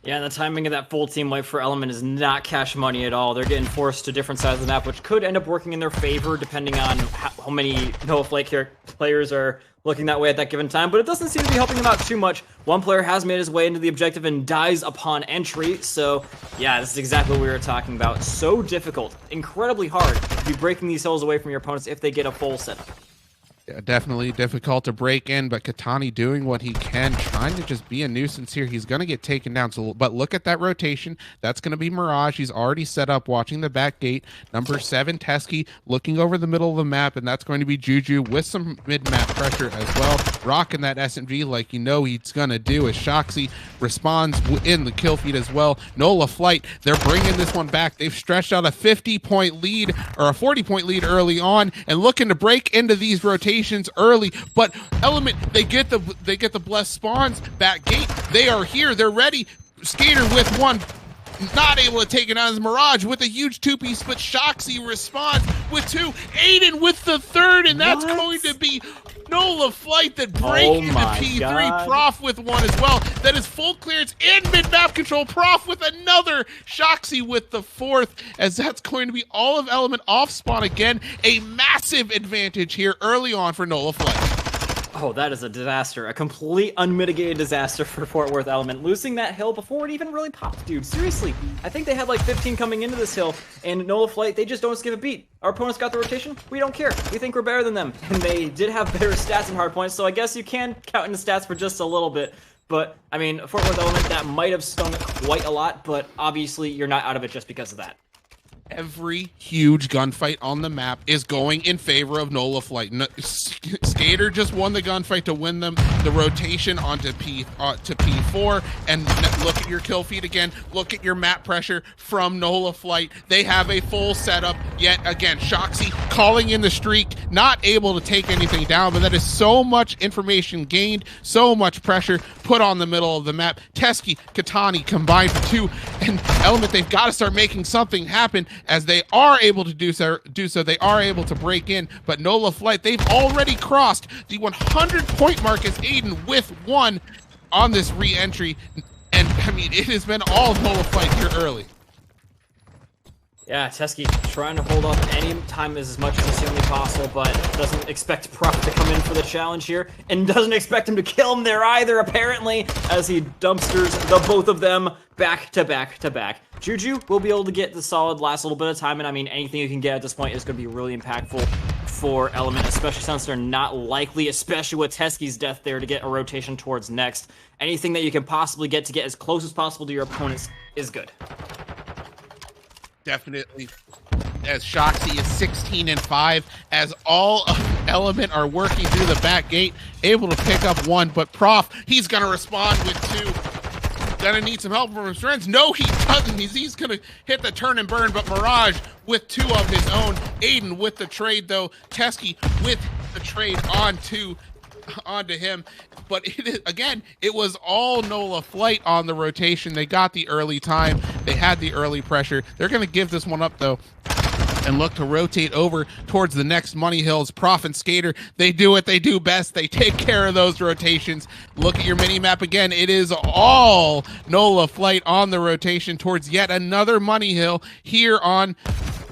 Yeah, and the timing of that full team wipe for Element is not cash money at all. They're getting forced to different sides of the map, which could end up working in their favor depending on how many Nola Flight players are looking that way at that given time, but it doesn't seem to be helping them out too much. One player has made his way into the objective and dies upon entry, so yeah, this is exactly what we were talking about. So difficult, incredibly hard to be breaking these hills away from your opponents if they get a full setup. Yeah, definitely difficult to break in, but Katani doing what he can, trying to just be a nuisance here. He's going to get taken down. So, but look at that rotation. That's going to be Mirage. He's already set up, watching the back gate. Number 7, Teskey, looking over the middle of the map, and that's going to be Juju with some mid-map pressure as well. Rocking that SMG like you know he's going to do, as Shoxy responds in the kill feed as well. Nola Flight, they're bringing this one back. They've stretched out a 50-point lead, or a 40-point lead early on, and looking to break into these rotations early, but Element, they get the blessed spawns back gate. They are here, they're ready. Skater with one, not able to take it on as Mirage with a huge 2-piece, but Shoxy responds with 2. Aiden with the 3rd, and that's going to be Nola Flight that break into P3. God. Prof with 1 as well. That is full clearance in mid-map control. Prof with another. Shoxy with the 4th, as that's going to be all of Element off spawn again. A massive advantage here early on for Nola Flight. Oh, that is a disaster. A complete unmitigated disaster for Fort Worth Element. Losing that hill before it even really popped, dude. Seriously. I think they had like 15 coming into this hill, and Nola Flight, they just don't skip a beat. Our opponents got the rotation. We don't care. We think we're better than them. And they did have better stats and hard points, so I guess you can count in the stats for just a little bit. But, I mean, Fort Worth Element, that might have stung quite a lot, but obviously you're not out of it just because of that. Every huge gunfight on the map is going in favor of Nola Flight. Skater just won the gunfight to win them the rotation onto P4, and look at your kill feed again. Look at your map pressure from Nola Flight. They have a full setup yet again. Shoxy calling in the streak, not able to take anything down, but that is so much information gained, so much pressure put on the middle of the map. Teskey, Katani combined for 2, and Element, they've got to start making something happen. As they are able to do so, they are able to break in, but Nola Flight, they've already crossed the 100-point mark as Aiden with 1 on this re-entry, and I mean, it has been all Nola Flight here early. Yeah, Teskey trying to hold off any time as much as humanly possible, but doesn't expect Prof to come in for the challenge here, and doesn't expect him to kill him there either, apparently, as he dumpsters the both of them back to back to back. Juju will be able to get the solid last little bit of time, and I mean, anything you can get at this point is going to be really impactful for Element, especially since they're not likely, especially with Teskey's death there, to get a rotation towards next. Anything that you can possibly get to get as close as possible to your opponents is good. Definitely. As Shoxy is 16-5, as all of Element are working through the back gate, able to pick up one, but Prof, he's going to respond with two. Gonna need some help from his friends. No, he doesn't. He's gonna hit the turn and burn, but Mirage with two of his own. Aiden with the trade, though. Teskey with the trade onto him. But it was all Nola Flight on the rotation. They got the early time. They had the early pressure. They're gonna give this one up, though, and look to rotate over towards the next Money Hills. Prof and Skater, they do what they do best. They take care of those rotations. Look at your mini-map again. It is all Nola Flight on the rotation towards yet another Money Hill here on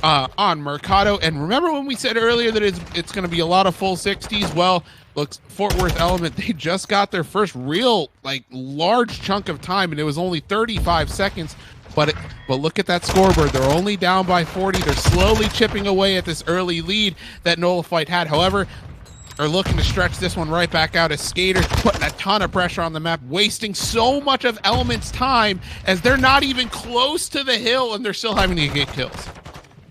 Mercado. And remember when we said earlier that it's going to be a lot of full 60s? Well, looks Fort Worth Element, they just got their first real, large chunk of time, and it was only 35 seconds. But look at that scoreboard. They're only down by 40. They're slowly chipping away at this early lead that Nola Flight had. However, are looking to stretch this one right back out as Skater, putting a ton of pressure on the map, wasting so much of Element's time as they're not even close to the hill and they're still having to get kills.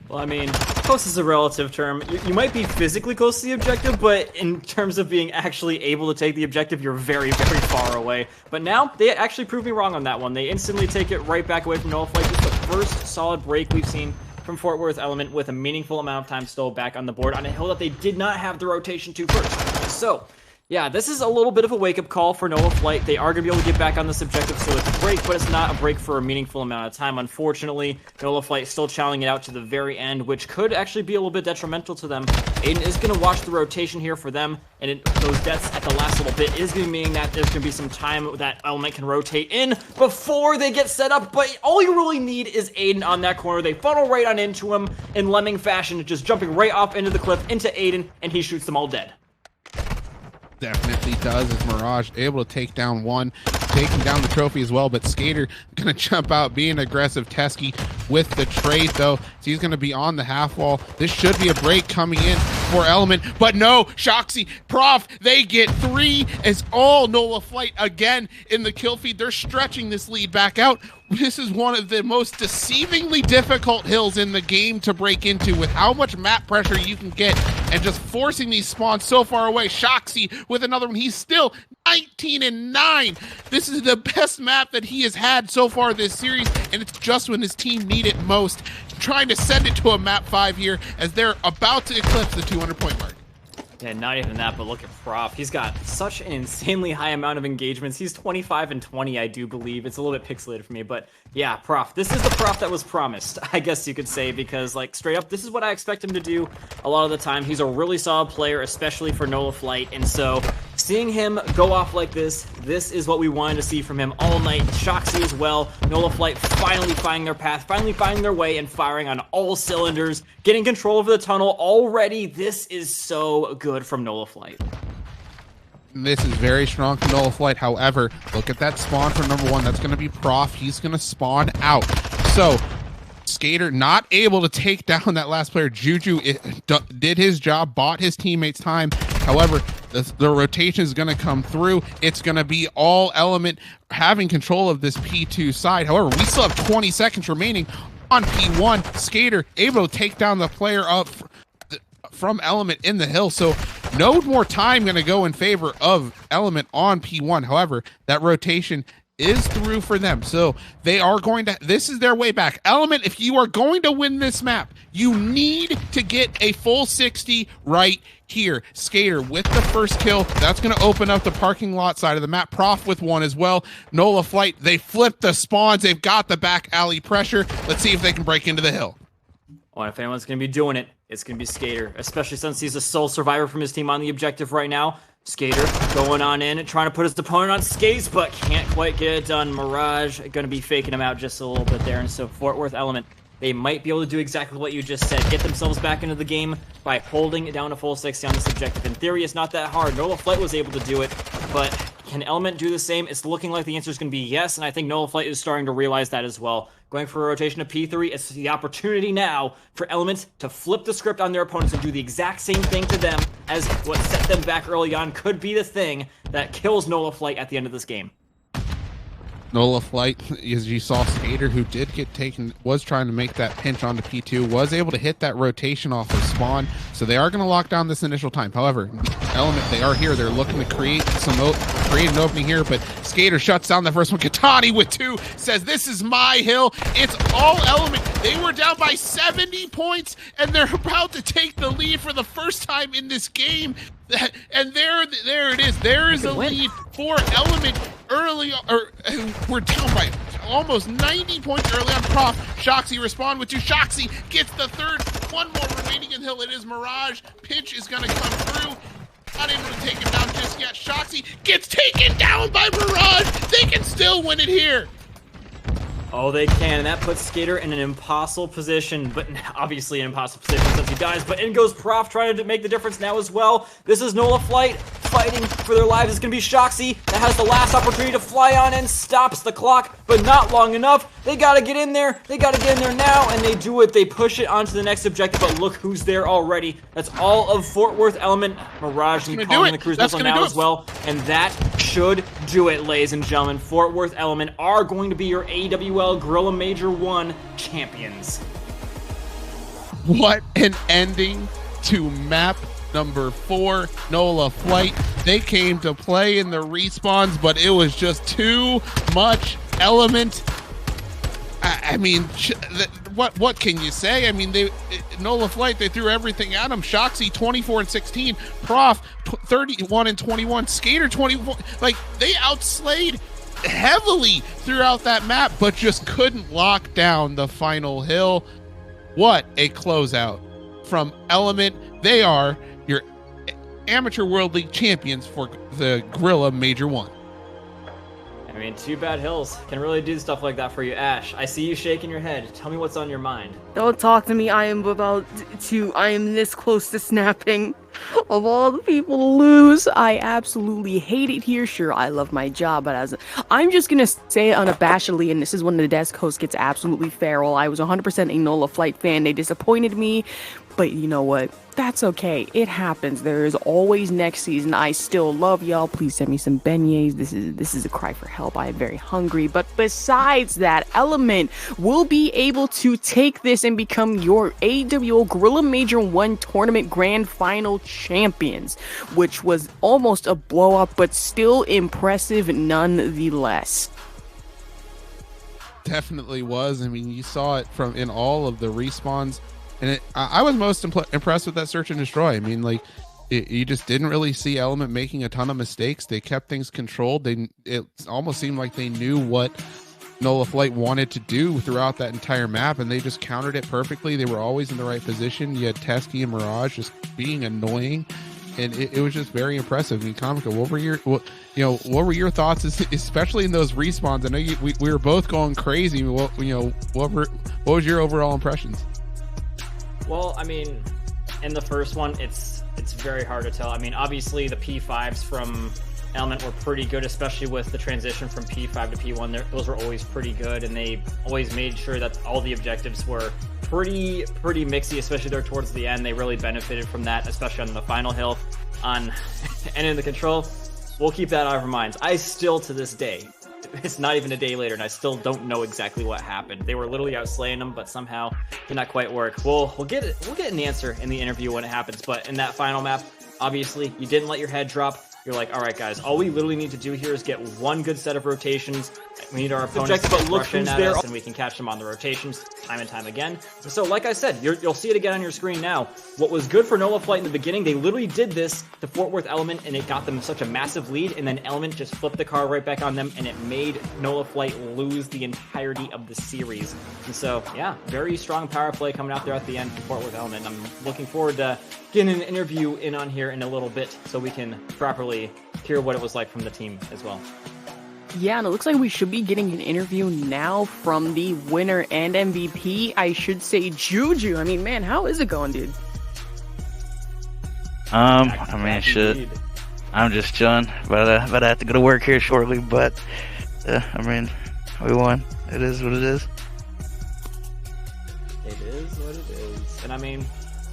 Well, I mean, close is a relative term. You might be physically close to the objective, but in terms of being actually able to take the objective, you're very, very far away. But now, they actually proved me wrong on that one. They instantly take it right back away from Nola Flight. This is the first solid break we've seen from Fort Worth Element with a meaningful amount of time still back on the board on a hill that they did not have the rotation to first. So, yeah, this is a little bit of a wake-up call for Nola Flight. They are going to be able to get back on this objective, so it's a break, but it's not a break for a meaningful amount of time. Unfortunately, Nola Flight still challenging it out to the very end, which could actually be a little bit detrimental to them. Aiden is going to watch the rotation here for them, and those deaths at the last little bit is going to mean that there's going to be some time that Element can rotate in before they get set up, but all you really need is Aiden on that corner. They funnel right on into him in lemming fashion, just jumping right off into the cliff, into Aiden, and he shoots them all dead. Definitely does, as Mirage able to take down one, taking down the trophy as well, but Skater gonna jump out, being aggressive. Teskey with the trade, though, so he's gonna be on the half wall. This should be a break coming in for Element, but no, Shoxy, Prof, they get three as all Nola Flight again in the kill feed. They're stretching this lead back out. This is one of the most deceivingly difficult hills in the game to break into with how much map pressure you can get and just forcing these spawns so far away. Shoxy with another one. He's still 19-9. This is the best map that he has had so far this series, and it's just when his team need it most. Trying to send it to a map 5 here as they're about to eclipse the 200-point mark. Yeah, not even that, but look at Prof. He's got such an insanely high amount of engagements. He's 25-20, I do believe. It's a little bit pixelated for me, but yeah, Prof. This is the Prof that was promised, I guess you could say, because, straight up, this is what I expect him to do a lot of the time. He's a really solid player, especially for Nola Flight, and so seeing him go off like this is what we wanted to see from him all night. Shoxy as well. Nola Flight finally finding their path, finally finding their way, and firing on all cylinders, getting control over the tunnel already. This is so good from Nola Flight. This is very strong from Nola Flight. However, look at that spawn for number one. That's going to be Prof. He's going to spawn out. So, Skater not able to take down that last player. Juju did his job, bought his teammates time. However, the rotation is going to come through. It's going to be all Element having control of this P2 side. However, we still have 20 seconds remaining on P1. Skater able to take down the player up from Element in the hill, so no more time going to go in favor of Element on P1. However, that rotation is through for them, so they are going to, this is their way back. Element, if you are going to win this map, you need to get a full 60 right here. Skater with the first kill. That's going to open up the parking lot side of the map. Prof with one as well. Nola Flight, they flipped the spawns. They've got the back alley pressure. Let's see if they can break into the hill. Well, if anyone's going to be doing it, it's going to be Skater, especially since he's a sole survivor from his team on the objective right now. Skater going on in and trying to put his opponent on skates, but can't quite get it done. Mirage going to be faking him out just a little bit there, and so Fort Worth Element, they might be able to do exactly what you just said, get themselves back into the game by holding it down to full 60 on this objective. In theory, it's not that hard. Nola Flight was able to do it, but Can Element do the same? It's looking like the answer is going to be yes, and I think Nola Flight is starting to realize that as well. Going for a rotation of P3, it's the opportunity now for Element to flip the script on their opponents and do the exact same thing to them as what set them back early on could be the thing that kills Nola Flight at the end of this game. Nola Flight, as you saw, Skater, who did get taken, was trying to make that pinch onto P2, was able to hit that rotation off of Spawn, so they are going to lock down this initial time. However, Element, they are here. They're looking to create an opening here, but Skater shuts down the first one. Katani with 2 says, this is my hill. It's all Element. They were down by 70 points, and they're about to take the lead for the first time in this game. And there it is. There is a lead for Element early, or we're down by almost 90 points early on. Prof. Shoxy respond with 2. Shoxy gets the third. One more remaining in hill. It is Mirage. Pinch is going to come through. Not able to take him down just yet. Shoxy gets taken down by Mirage. They can still win it here. Oh, they can, and that puts Skater in an impossible position, but obviously an impossible position since he dies, but in goes Prof trying to make the difference now as well. This is Nola Flight fighting for their lives. It's going to be Shoxy that has the last opportunity to fly on and stops the clock, but not long enough. They got to get in there. They got to get in there now, and they do it. They push it onto the next objective, but look who's there already. That's all of Fort Worth Element. Mirage and calling the cruise missile now as well, and that should do it, ladies and gentlemen. Fort Worth Element are going to be your AWL Grilla Major 1 champions. What an ending to map number 4, Nola Flight. They came to play in the respawns, but it was just too much Element. I mean, what can you say? I mean, Nola Flight, they threw everything at him. Shoxy 24-16, Prof 31-21, Skater 21. Like, they outslayed heavily throughout that map, but just couldn't lock down the final hill. What a closeout from Element. They are your Amateur World League champions for the Grilla Major 1. I mean, 2 bad hills can really do stuff like that for you. Ash, I see you shaking your head. Tell me what's on your mind. Don't talk to me. I am this close to snapping. Of all the people to lose, I absolutely hate it here. Sure, I love my job, but I'm just gonna say it unabashedly, and this is when the desk host gets absolutely feral. I was 100% a Nola Flight fan. They disappointed me, but you know what? That's okay. It happens. There is always next season. I still love y'all. Please send me some beignets. This is a cry for help. I am very hungry. But besides that, Element will be able to take this and become your AWO Grilla Major 1 Tournament Grand Final champions, which was almost a blow up, but still impressive nonetheless. Definitely was. I mean, you saw it in all of the respawns. And I was most impressed with that search and destroy. I mean, like, you just didn't really see Element making a ton of mistakes. They kept things controlled. It almost seemed like they knew what Nola Flight wanted to do throughout that entire map, and they just countered it perfectly. They were always in the right position. You had Teskey and Mirage just being annoying, and it was just very impressive. I mean, Comica, what were your thoughts, especially in those respawns? I know we were both going crazy. What was your overall impressions? Well, I mean, in the first one, it's very hard to tell. I mean, obviously the P5s from Element were pretty good, especially with the transition from P5 to P1. Those were always pretty good, and they always made sure that all the objectives were pretty mixy, especially there towards the end. They really benefited from that, especially on the final hill. And in the control, we'll keep that on our minds. I still, to this day, it's not even a day later, and I still don't know exactly what happened. They were literally outslaying them, but somehow did not quite work. We'll get an answer in the interview when it happens. But in that final map, obviously, you didn't let your head drop. You're like, all right, guys, all we literally need to do here is get one good set of rotations. We need our opponents to rush in at us, and we can catch them on the rotations time and time again. So, like I said, you'll see it again on your screen now. What was good for Nola Flight in the beginning, they literally did this to Fort Worth Element, and it got them such a massive lead, and then Element just flipped the car right back on them, and it made Nola Flight lose the entirety of the series. And so, yeah, very strong power play coming out there at the end for Fort Worth Element. I'm looking forward to getting an interview in on here in a little bit so we can properly hear what it was like from the team as well. Yeah, and it looks like we should be getting an interview now from the winner and MVP, I should say, Juju. I mean, man, how is it going, dude? I mean, shit. I'm just chilling, but I have to go to work here shortly. But I mean, we won. It is what it is. It is what it is. And I mean,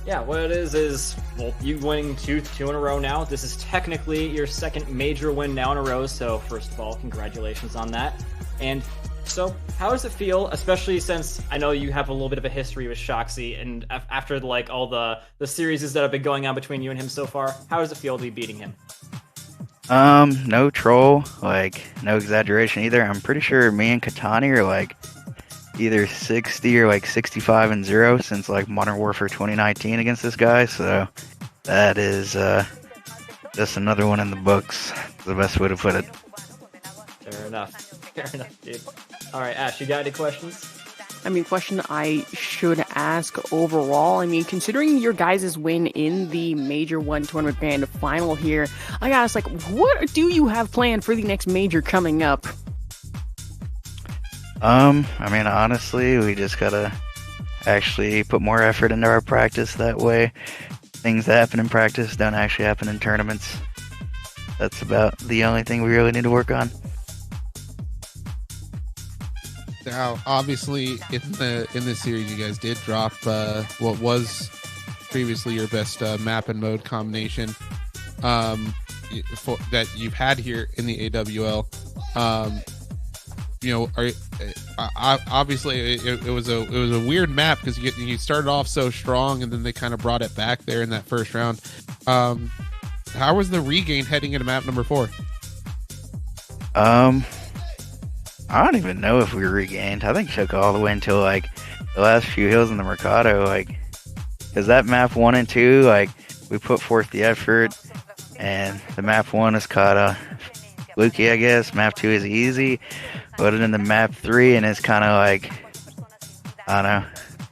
yeah, what it is, well, you winning two in a row now. This is technically your second major win now in a row, so first of all, congratulations on that. And so, how does it feel, especially since I know you have a little bit of a history with Shoxy, and after like all the series that have been going on between you and him so far, how does it feel to be beating him? No troll, like, no exaggeration either. I'm pretty sure me and Katani are like either 60 or like 65-0 since like Modern Warfare 2019 against this guy, so that is just another one in the books. The best way to put it. Fair enough, dude. Alright, Ash, you got any questions? I mean, question I should ask overall. I mean, considering your guys' win in the Major 1 Tournament Grand Final here, I gotta ask, like, what do you have planned for the next Major coming up? I mean, honestly, we just gotta actually put more effort into our practice. That way, things that happen in practice don't actually happen in tournaments. That's about the only thing we really need to work on. Now, obviously, in this series, you guys did drop what was previously your best map and mode combination that you've had here in the AWL. Obviously, it was a weird map because you started off so strong, and then they kind of brought it back there in that first round. How was the regain heading into map number 4? I don't even know if we regained. I think it took all the way until like the last few hills in the Mercado, like, because that map 1 and 2, like, we put forth the effort, and the map 1 is kind of fluky, I guess. Map 2 is easy, but in the map 3, and it's kind of like, I don't know.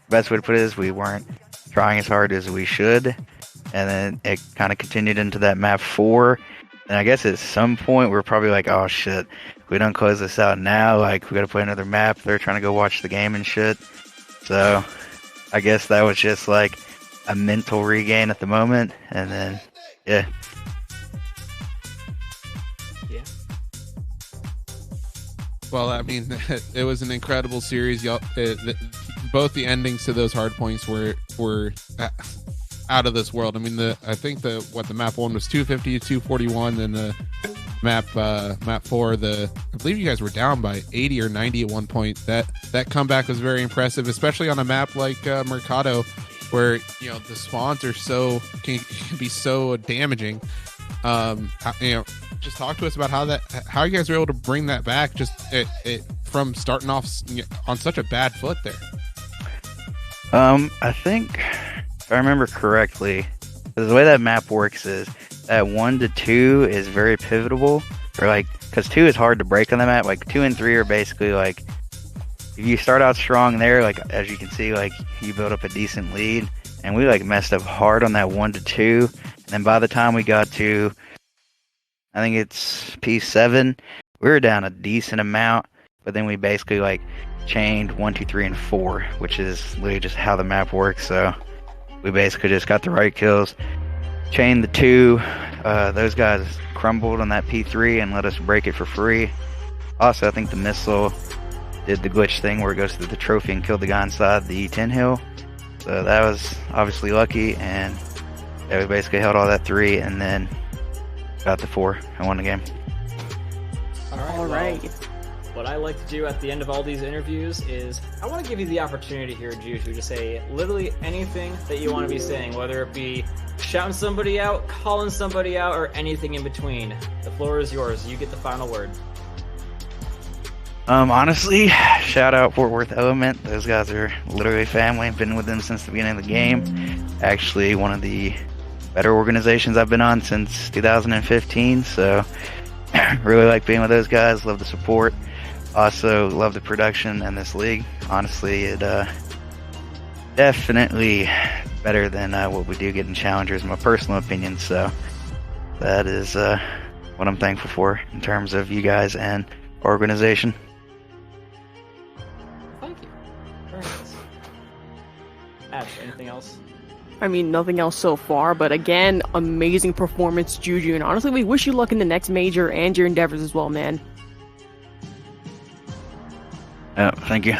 Best way to put it is we weren't trying as hard as we should, and then it kind of continued into that map 4. And I guess at some point we're probably like, oh shit, we don't close this out now, like, we gotta play another map. They're trying to go watch the game and shit. So I guess that was just like a mental regain at the moment, and then yeah. Well, I mean, it was an incredible series. Y'all, both the endings to those hard points were out of this world. I mean, I think the map 1 was 250 to 241, and the map 4, I believe you guys were down by 80 or 90 at one point. That comeback was very impressive, especially on a map like Mercado, where the spawns are can be so damaging. Just talk to us about how you guys were able to bring that back, just from starting off on such a bad foot there. I think, if I remember correctly, the way that map works is that 1 to 2 is very pivotable, or like, because 2 is hard to break on the map. Like 2 and 3 are basically like, if you start out strong there, like as you can see, like you build up a decent lead, and we like messed up hard on that 1 to 2, and then by the time we got to, I think it's P7, we were down a decent amount, but then we basically like chained 1, 2, 3, and 4, which is literally just how the map works. So we basically just got the right kills, chained the 2. Those guys crumbled on that P3 and let us break it for free. Also, I think the missile did the glitch thing where it goes through the trophy and killed the guy inside the E10 hill. So that was obviously lucky, and yeah, we basically held all that 3 and then got the 4 and won the game. All right. What I like to do at the end of all these interviews is I want to give you the opportunity here, Juju, to say literally anything that you want to be saying, whether it be shouting somebody out, calling somebody out, or anything in between. The floor is yours. You get the final word. Honestly, shout out Fort Worth Element. Those guys are literally family. I've been with them since the beginning of the game. Actually, one of the better organizations I've been on since 2015. So, really like being with those guys. Love the support. Also, love the production and this league. Honestly, it definitely better than what we do get in Challengers, in my personal opinion. So, that is what I'm thankful for in terms of you guys and our organization. Thank you. Very nice. Ash, anything else? I mean, nothing else so far, but again, amazing performance, Juju, and honestly, we wish you luck in the next major and your endeavors as well, man. Thank you.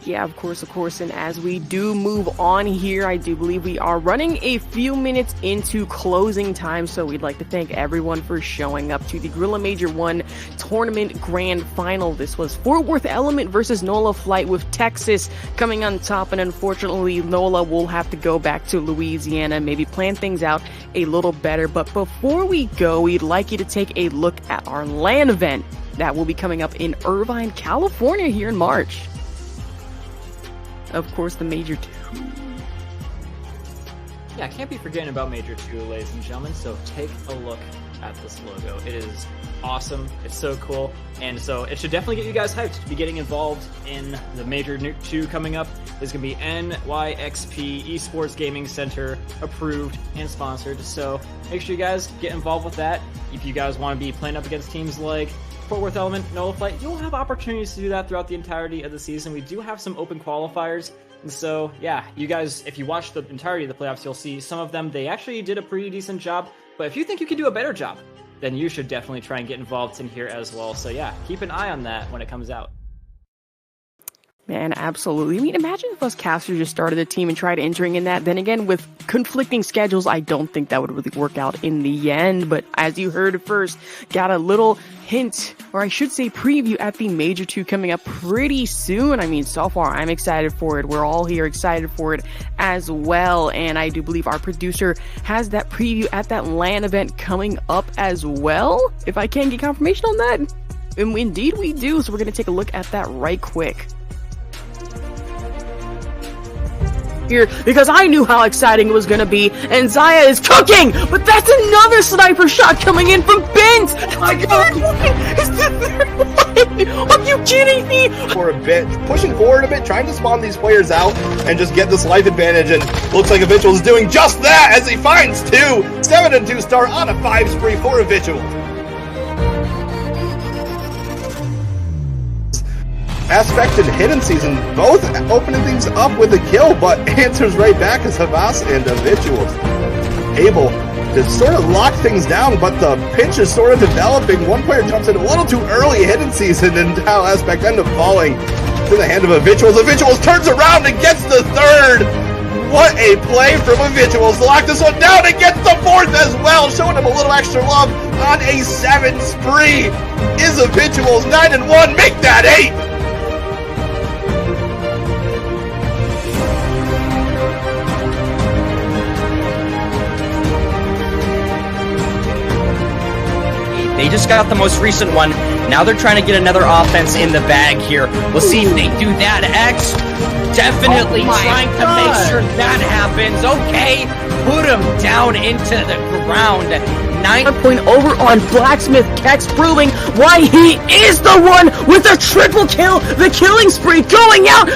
Yeah, of course, and as we do move on here, I do believe we are running a few minutes into closing time, so we'd like to thank everyone for showing up to the Grilla Major 1 Tournament Grand Final. This was Fort Worth Element versus NOLA Flight, with Texas coming on top, and unfortunately, NOLA will have to go back to Louisiana, maybe plan things out a little better. But before we go, we'd like you to take a look at our LAN event that will be coming up in Irvine, California here in March. Of course, the Major 2. Yeah, I can't be forgetting about Major 2, ladies and gentlemen, so take a look at this logo. It is awesome, it's so cool, and so it should definitely get you guys hyped to be getting involved in the Major 2 coming up. It's going to be NYXP Esports Gaming Center approved and sponsored, so make sure you guys get involved with that. If you guys want to be playing up against teams like Fort Worth Element, NOLA Flight, you'll have opportunities to do that throughout the entirety of the season. We do have some open qualifiers, and so yeah, you guys, if you watch the entirety of the playoffs, you'll see some of them, they actually did a pretty decent job, but if you think you can do a better job, then you should definitely try and get involved in here as well. So yeah, keep an eye on that when it comes out. Man, absolutely. I mean, imagine if us casters just started a team and tried entering in that. Then again, with conflicting schedules, I don't think that would really work out in the end. But as you heard first, got a little hint, or I should say preview, at the Major 2 coming up pretty soon. I mean, so far, I'm excited for it. We're all here excited for it as well. And I do believe our producer has that preview at that LAN event coming up as well, if I can get confirmation on that. And indeed we do, so we're going to take a look at that right quick. Here, because I knew how exciting it was gonna be, and Zaya is cooking, but that's another sniper shot coming in from Benz. Oh my god! It's the third one. Are you kidding me? For a bit, pushing forward a bit, trying to spawn these players out and just get this life advantage, and looks like Habitual is doing just that as he finds 2. 7-2 star on a 5 spree for Habitual. Aspect and Hidden Season both opening things up with a kill, but answers right back as Havas and Habitual able to sort of lock things down, but the pinch is sort of developing. One player jumps in a little too early, Hidden Season, and now Aspect end up falling to the hand of Habituals. Habituals turns around and gets the 3rd. What a play from Habituals to lock this one down and gets the 4th as well, showing him a little extra love on a 7 spree. Is Habituals 9-1, make that 8. They just got the most recent one. Now they're trying to get another offense in the bag here. We'll see if they do that. X definitely trying to make sure that happens. Okay, put him down into the ground. 9 point over on Blacksmith Kex, proving why he is the one with a triple kill. The killing spree going out.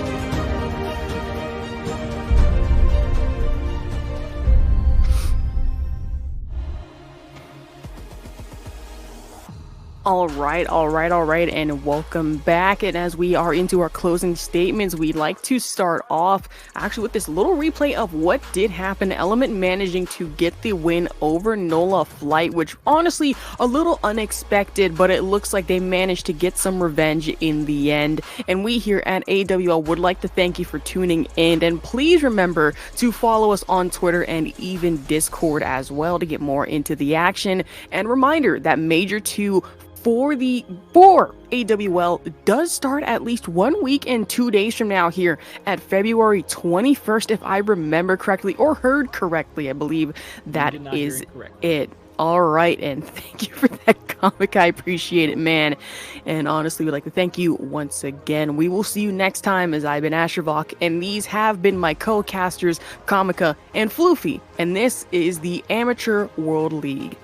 All right, and welcome back. And as we are into our closing statements, we'd like to start off actually with this little replay of what did happen. Element managing to get the win over NOLA Flight, which honestly a little unexpected, but it looks like they managed to get some revenge in the end. And we here at AWL would like to thank you for tuning in, and please remember to follow us on Twitter and even Discord as well to get more into the action. And reminder that Major 2 for AWL does start at least 1 week and 2 days from now here at February 21st, if I remember correctly or heard correctly. I believe that is it. All right, and thank you for that comic. I appreciate it, man. And honestly, we'd like to thank you once again. We will see you next time, as I've been Ashervok, and these have been my co-casters, Comica and Floofy, and this is the Amateur World League.